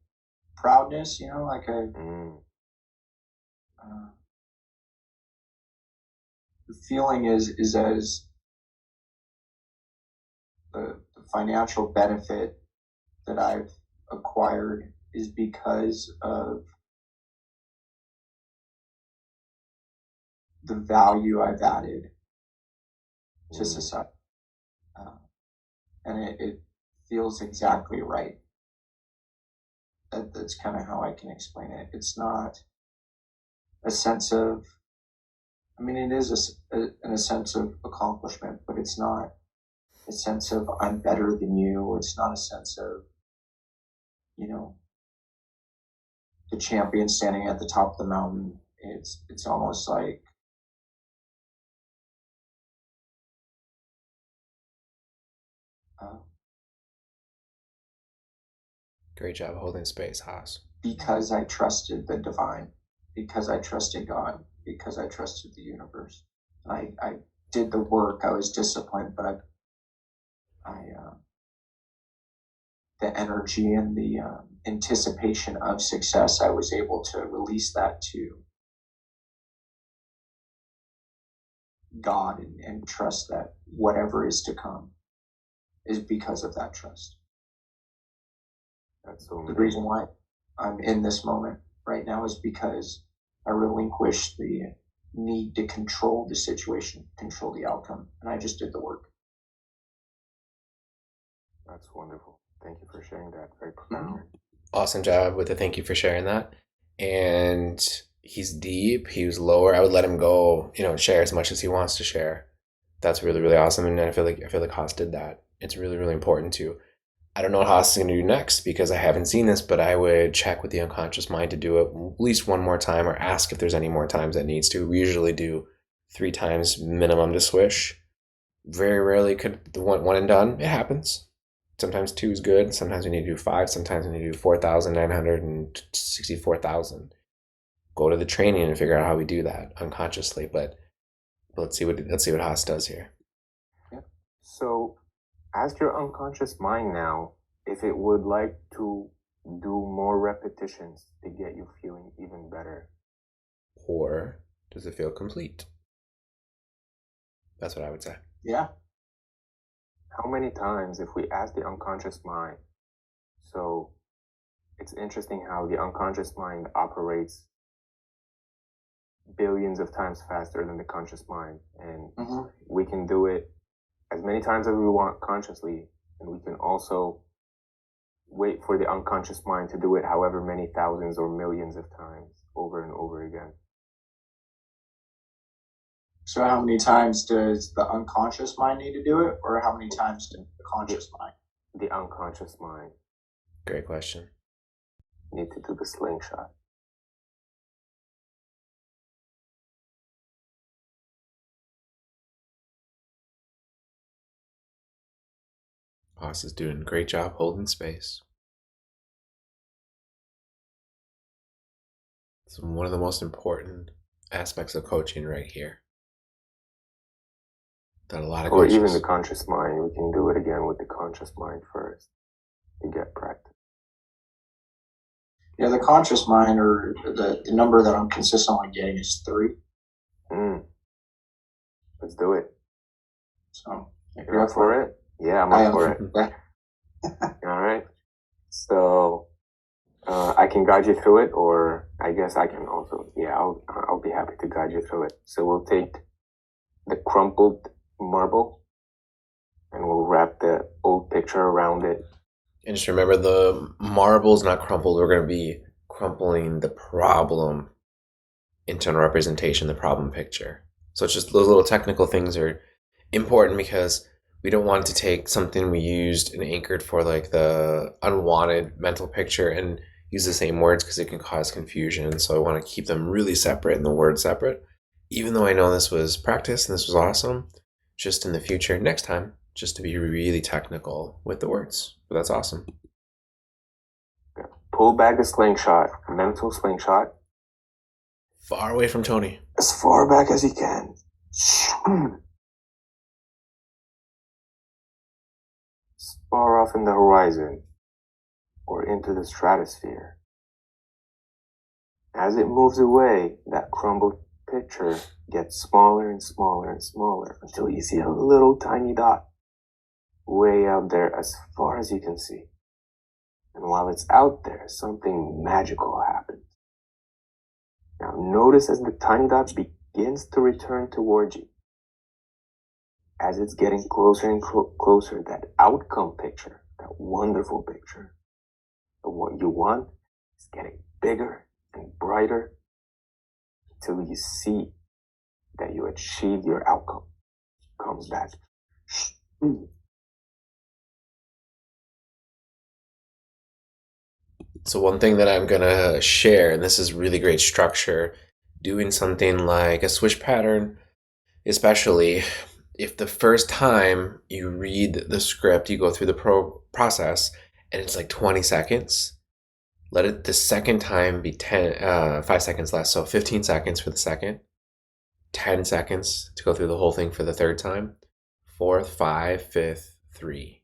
proudness, like the feeling is as the financial benefit that I've acquired is because of the value I've added to society. And it feels exactly right. That's kind of how I can explain it. It's not a sense of, it is in a sense of accomplishment, but it's not a sense of I'm better than you. It's not a sense of, the champion standing at the top of the mountain. It's almost like great job holding space, Haas. Because I trusted the divine, because I trusted God, because I trusted the universe. I did the work. I was disciplined, but the energy and the anticipation of success, I was able to release that to God and trust that whatever is to come is because of that trust. That's so the reason why I'm in this moment right now is because I relinquished the need to control the situation, control the outcome, and I just did the work. That's wonderful. Thank you for sharing that. Very profound. Awesome job with the thank you for sharing that. And he's deep. He was lower. I would let him go, share as much as he wants to share. That's really, really awesome. And I feel like Haas did that. It's really, really important to. I don't know what Haas is going to do next because I haven't seen this, but I would check with the unconscious mind to do it at least one more time or ask if there's any more times that needs to. We usually do 3 times minimum to swish. Very rarely could the one and done. It happens. Sometimes 2 is good. Sometimes we need to do 5. Sometimes we need to do 4,964,000. Go to the training and figure out how we do that unconsciously. But let's see what Haas does here. Yeah. So, ask your unconscious mind now if it would like to do more repetitions to get you feeling even better. Or does it feel complete? That's what I would say. Yeah. How many times, if we ask the unconscious mind, so it's interesting how the unconscious mind operates billions of times faster than the conscious mind. And we can do it as many times as we want consciously, and we can also wait for the unconscious mind to do it however many thousands or millions of times over and over again. So how many times does the unconscious mind need to do it, or how many times does the conscious mind? The unconscious mind. Great question. Need to do the slingshot. Haas is doing a great job holding space. It's one of the most important aspects of coaching right here. That a lot of coaches, or even the conscious mind, we can do it again with the conscious mind first to get practice. Yeah, the conscious mind, or the number that I'm consistently getting is 3. Let's do it. So, you're up for it? Yeah, I'm up for it. All right. So, I can guide you through it, or I guess I can also. Yeah, I'll be happy to guide you through it. So we'll take the crumpled marble, and we'll wrap the old picture around it. And just remember, the marble's not crumpled. We're going to be crumpling the problem internal representation, the problem picture. So it's just those little technical things are important because we don't want to take something we used and anchored for like the unwanted mental picture and use the same words because it can cause confusion. So I want to keep them really separate and the words separate. Even though I know this was practice and this was awesome, just in the future, next time, just to be really technical with the words. But that's awesome. Pull back the slingshot, mental slingshot. Far away from Tony. As far back as you can. Far off in the horizon or into the stratosphere. As it moves away, that crumbled picture gets smaller and smaller and smaller until you see a little tiny dot way out there as far as you can see. And while it's out there, something magical happens. Now notice as the tiny dot begins to return towards you. As it's getting closer and closer, that outcome picture, that wonderful picture of what you want is getting bigger and brighter until you see that you achieved your outcome. Comes back. So one thing that I'm going to share, and this is really great structure, doing something like a swish pattern, especially if the first time you read the script, you go through the process and it's like 20 seconds, let it the second time be 5 seconds less. So 15 seconds for the second, 10 seconds to go through the whole thing for the third time, fourth, 5, 5th, 3.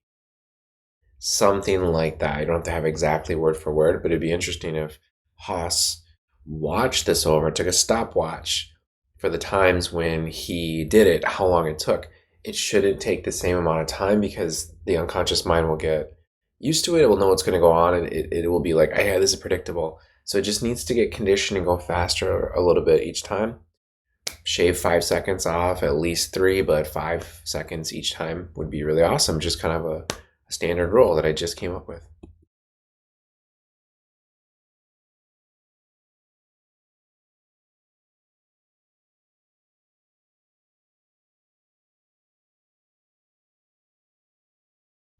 Something like that. You don't have to have exactly word for word, but it'd be interesting if Haas watched this over, took a stopwatch for the times when he did it, how long it took. It shouldn't take the same amount of time because the unconscious mind will get used to it. It will know what's going to go on and it will be like, yeah, this is predictable. So it just needs to get conditioned and go faster a little bit each time. Shave 5 seconds off, at least 3, but 5 seconds each time would be really awesome. Just kind of a standard rule that I just came up with.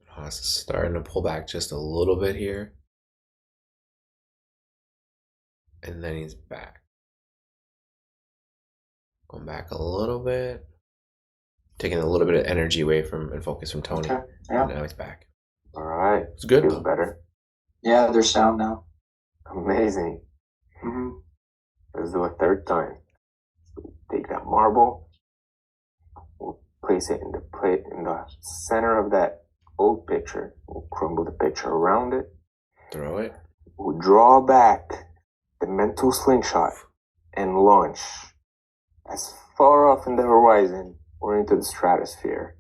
Haas is starting to pull back just a little bit here. And then he's back. Going back a little bit. Taking a little bit of energy away from and focus from Tony. Okay. Yeah. And now he's back. All right. It's good. Feels better. Yeah, there's sound now. Amazing. Let's do a third time. Take that marble. We'll place it in the plate in the center of that old picture. We'll crumble the picture around it. Throw it. We'll draw back the mental slingshot and launch as far off in the horizon or into the stratosphere.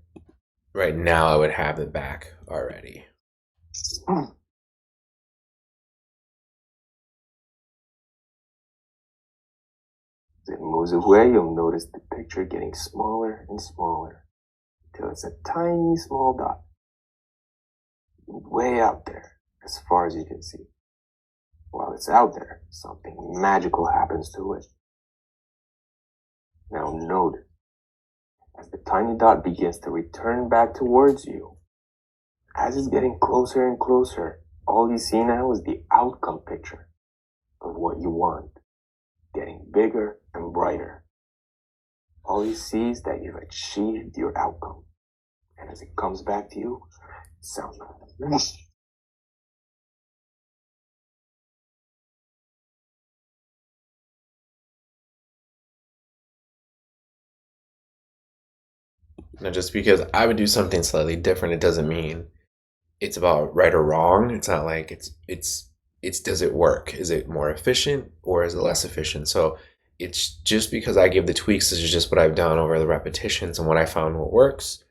Right now I would have it back already. As it moves away, you'll notice the picture getting smaller and smaller until it's a tiny small dot way out there as far as you can see. While it's out there, something magical happens to it. Now note, as the tiny dot begins to return back towards you, as it's getting closer and closer, all you see now is the outcome picture of what you want, getting bigger and brighter. All you see is that you've achieved your outcome. And as it comes back to you, it sounds like this. Now, just because I would do something slightly different, it doesn't mean it's about right or wrong. It's not like it's does it work? Is it more efficient or is it less efficient? So it's just because I give the tweaks, this is just what I've done over the repetitions and what I found what works.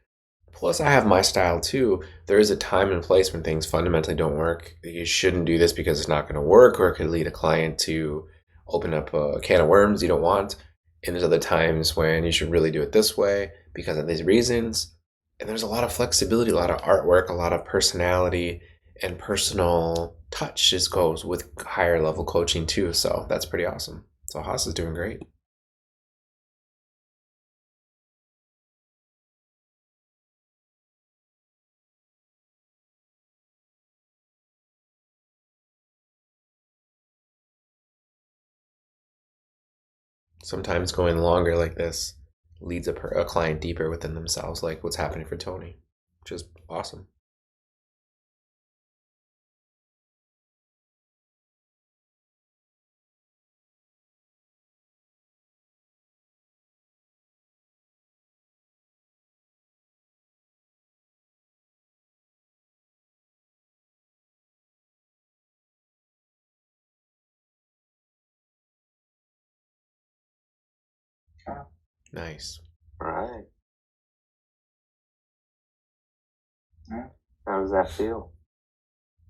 Plus, I have my style too. There is a time and place when things fundamentally don't work. You shouldn't do this because it's not going to work, or it could lead a client to open up a can of worms you don't want. And there's other times when you should really do it this way because of these reasons. And there's a lot of flexibility, a lot of artwork, a lot of personality and personal touch just goes with higher level coaching too. So that's pretty awesome. So Haas is doing great. Sometimes going longer like this leads a client deeper within themselves, like what's happening for Tony, which is awesome. Okay. Nice. All right. Yeah. How does that feel?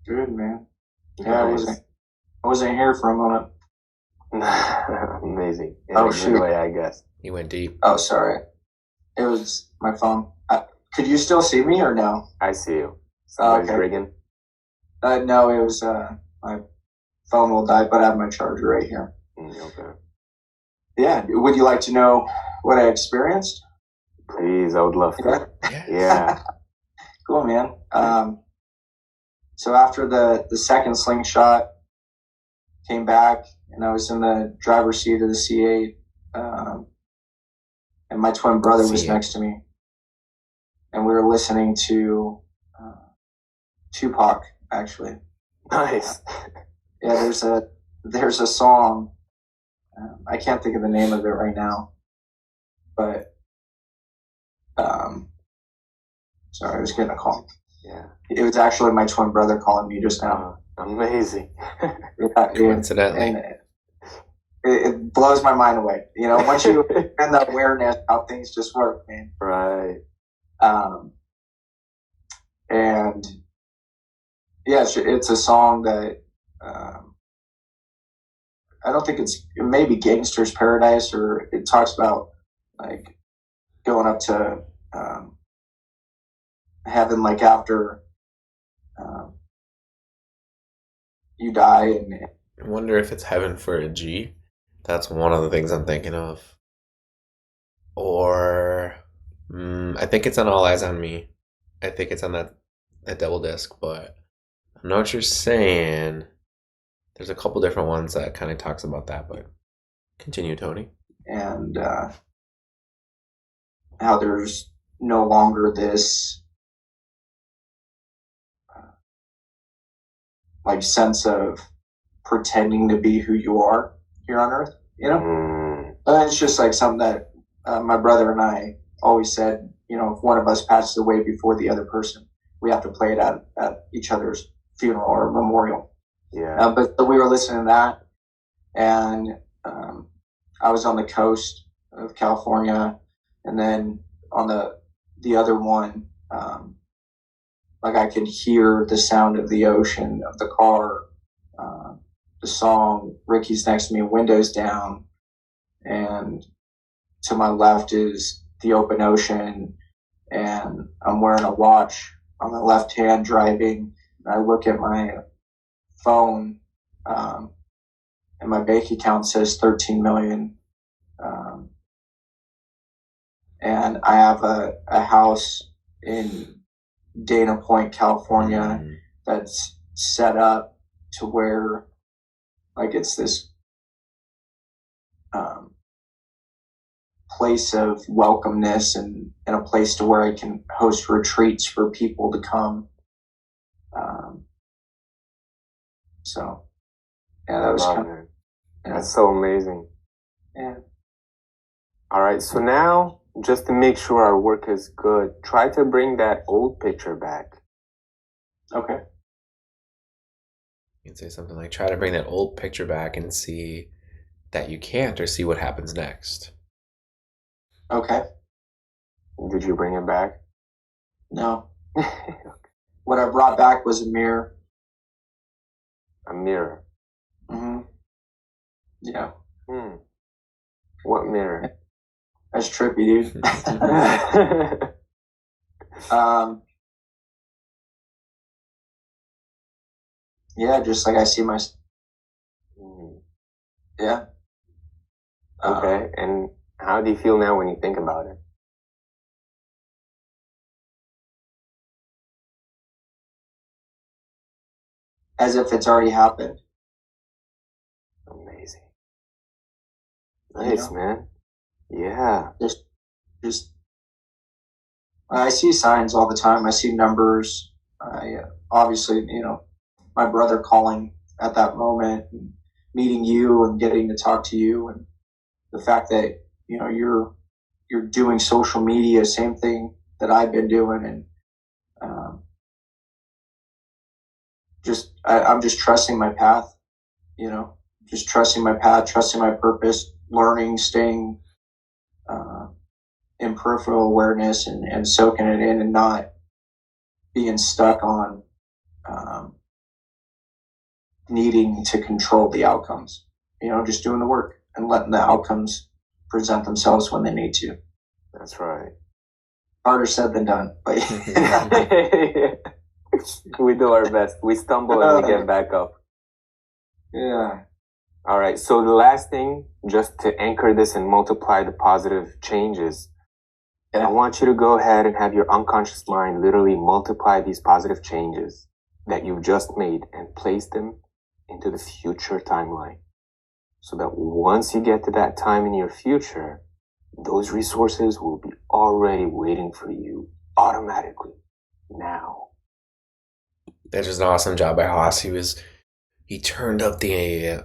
Good, man. Yeah, Nice. I wasn't here for a moment. Amazing. In Oh, a good shoot. way, I guess. You went deep. Oh, sorry. It was my phone. Could you still see me or no? I see you. Somebody's okay. rigging. No, it was my phone will die, but I have my charger right here. Okay. Yeah. Would you like to know what I experienced? Please, I would love to. Yeah. Yeah. Cool, man. So after the second slingshot, came back and I was in the driver's seat of the C8, and my twin brother was C8. next to me, and we were listening to Tupac, actually. Nice. Yeah, there's a song. I can't think of the name of it right now, but sorry, I was getting a call. Yeah. It was actually my twin brother calling me just now. Amazing. Coincidentally. And it blows my mind away. You know, once you have the awareness how things just work, man. Right. And yeah, it's a song that I don't think it may be Gangster's Paradise, or it talks about like going up to heaven, like after you die. And I wonder if it's heaven for a G. That's one of the things I'm thinking of. Or I think it's on All Eyes on Me. I think it's on that double disc, but I know what you're saying. There's a couple different ones that kind of talks about that, but continue, Tony. And how there's no longer this like sense of pretending to be who you are here on earth, you know? It's just like something that my brother and I always said, you know, if one of us passes away before the other person, we have to play it at each other's funeral or memorial. Yeah. But we were listening to that, and I was on the coast of California, and then on the other one, like I could hear the sound of the ocean, of the car, the song, Ricky's next to me, windows down, and to my left is the open ocean, and I'm wearing a watch on the left hand driving, and I look at my phone, and my bank account says 13 million. And I have a house in Dana Point, California, that's set up to where like it's this place of welcomeness, and a place to where I can host retreats for people to come. So yeah, that was kind of, that's so amazing. Yeah. All right, so now just to make sure our work is good, try to bring that old picture back. Okay. You can say something like, try to bring that old picture back and see that you can't, or see what happens next. Okay. Did you bring it back? No. What I brought back was a mirror. A mirror. Mm-hmm. Yeah. What mirror? That's trippy, dude. Yeah, just like I see my. Yeah. Okay, and how do you feel now when you think about it? As if it's already happened. Amazing. Nice, man. Yeah. Just I see signs all the time. I see numbers. I obviously, my brother calling at that moment, and meeting you and getting to talk to you, and the fact that you're doing social media, same thing that I've been doing, and I'm just trusting my path. Just trusting my path, trusting my purpose, learning, staying in peripheral awareness, and soaking it in, and not being stuck on needing to control the outcomes. Just doing the work and letting the outcomes present themselves when they need to. That's right. Harder said than done, but we do our best. We stumble and we get back up. Yeah. All right. So the last thing, just to anchor this and multiply the positive changes, I want you to go ahead and have your unconscious mind literally multiply these positive changes that you've just made and place them into the future timeline. So that once you get to that time in your future, those resources will be already waiting for you automatically now. That's just an awesome job by Haas. He turned up the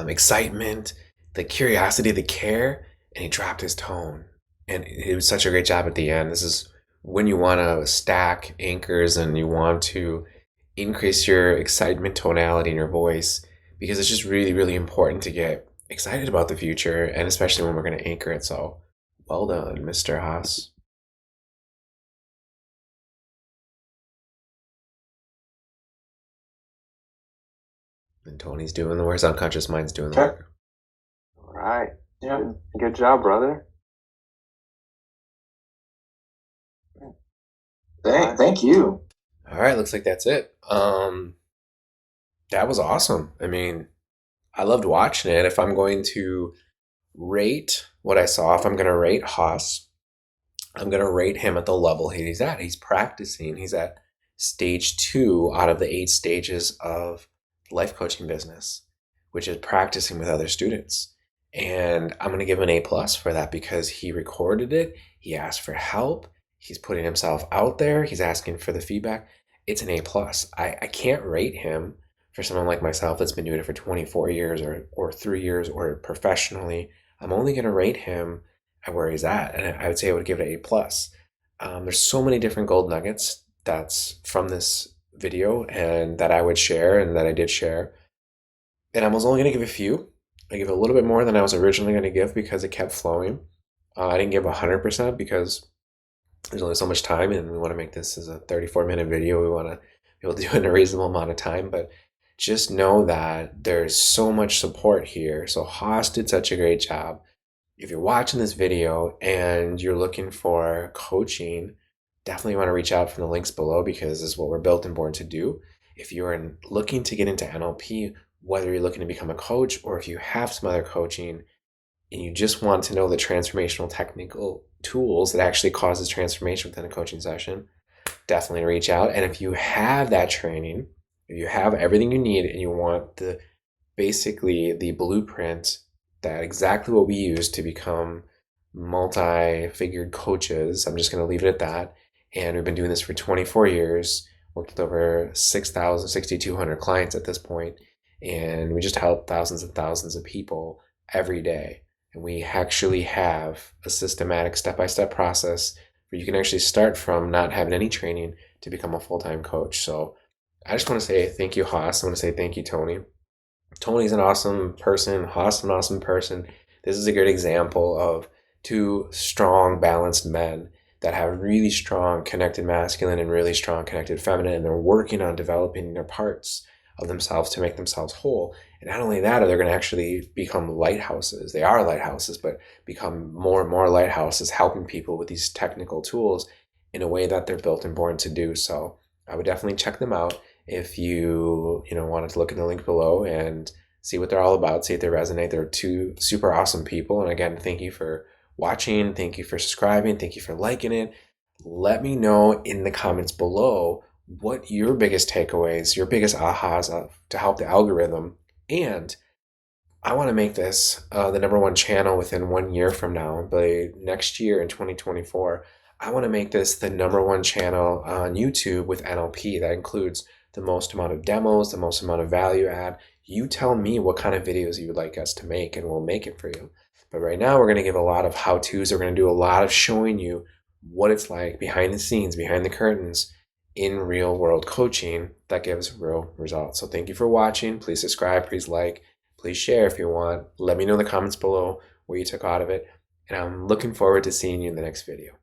excitement, the curiosity, the care, and he dropped his tone. And it was such a great job at the end. This is when you want to stack anchors and you want to increase your excitement tonality in your voice, because it's just really, really important to get excited about the future, and especially when we're going to anchor it. So well done, Mr. Haas. And Tony's doing the work. His unconscious mind's doing the work. All right. Yeah. Good job, brother. Thank you. All right, looks like that's it. That was awesome. I mean, I loved watching it. If I'm going to rate what I saw, if I'm going to rate Haas, I'm going to rate him at the level he's at. He's practicing. He's at stage 2 out of the 8 stages of life coaching business, which is practicing with other students. And I'm going to give him an A+ for that, because he recorded it. He asked for help. He's putting himself out there. He's asking for the feedback. It's an A+. I can't rate him for someone like myself that's been doing it for 24 years or 3 years or professionally. I'm only going to rate him at where he's at. And I would say I would give it A+. There's so many different gold nuggets that's from this video and that I would share and that I did share. And I was only going to give a few. I give a little bit more than I was originally going to give because it kept flowing. I didn't give 100% because there's only so much time, and we want to make this as a 34-minute video. We want to be able to do it in a reasonable amount of time, but just know that there's so much support here. So Haas did such a great job. If you're watching this video and you're looking for coaching, definitely want to reach out from the links below, because this is what we're built and born to do. If you're looking to get into NLP, whether you're looking to become a coach or if you have some other coaching and you just want to know the transformational technical tools that actually causes transformation within a coaching session, definitely reach out. And if you have that training, if you have everything you need and you want basically the blueprint, that exactly what we use to become multi-figured coaches, I'm just going to leave it at that. And we've been doing this for 24 years, worked with over 6,200 clients at this point, and we just help thousands and thousands of people every day. And we actually have a systematic step-by-step process where you can actually start from not having any training to become a full-time coach. So I just want to say thank you, Haas. I want to say thank you, Tony. Tony's an awesome person. Haas is an awesome person. This is a good example of 2 strong, balanced men that have really strong connected masculine and really strong connected feminine, and they're working on developing their parts of themselves to make themselves whole. And not only that, they're going to actually become lighthouses. They are lighthouses, but become more and more lighthouses, helping people with these technical tools in a way that they're built and born to do. So I would definitely check them out if you wanted to look at the link below and see what they're all about, see if they resonate. They're 2 super awesome people. And again, thank you for watching. Thank you for subscribing. Thank you for liking it. Let me know in the comments below what your biggest takeaways, your biggest ahas of to help the algorithm, and I want to make this the #1 channel within 1 year from now. By next year in 2024, I want to make this the #1 channel on YouTube with NLP. That includes the most amount of demos, the most amount of value add. You tell me what kind of videos you would like us to make, and we'll make it for you. But right now, we're going to give a lot of how-tos. We're going to do a lot of showing you what it's like behind the scenes, behind the curtains, in real world coaching that gives real results. So thank you for watching. Please subscribe, please like, please share if you want. Let me know in the comments below what you took out of it. And I'm looking forward to seeing you in the next video.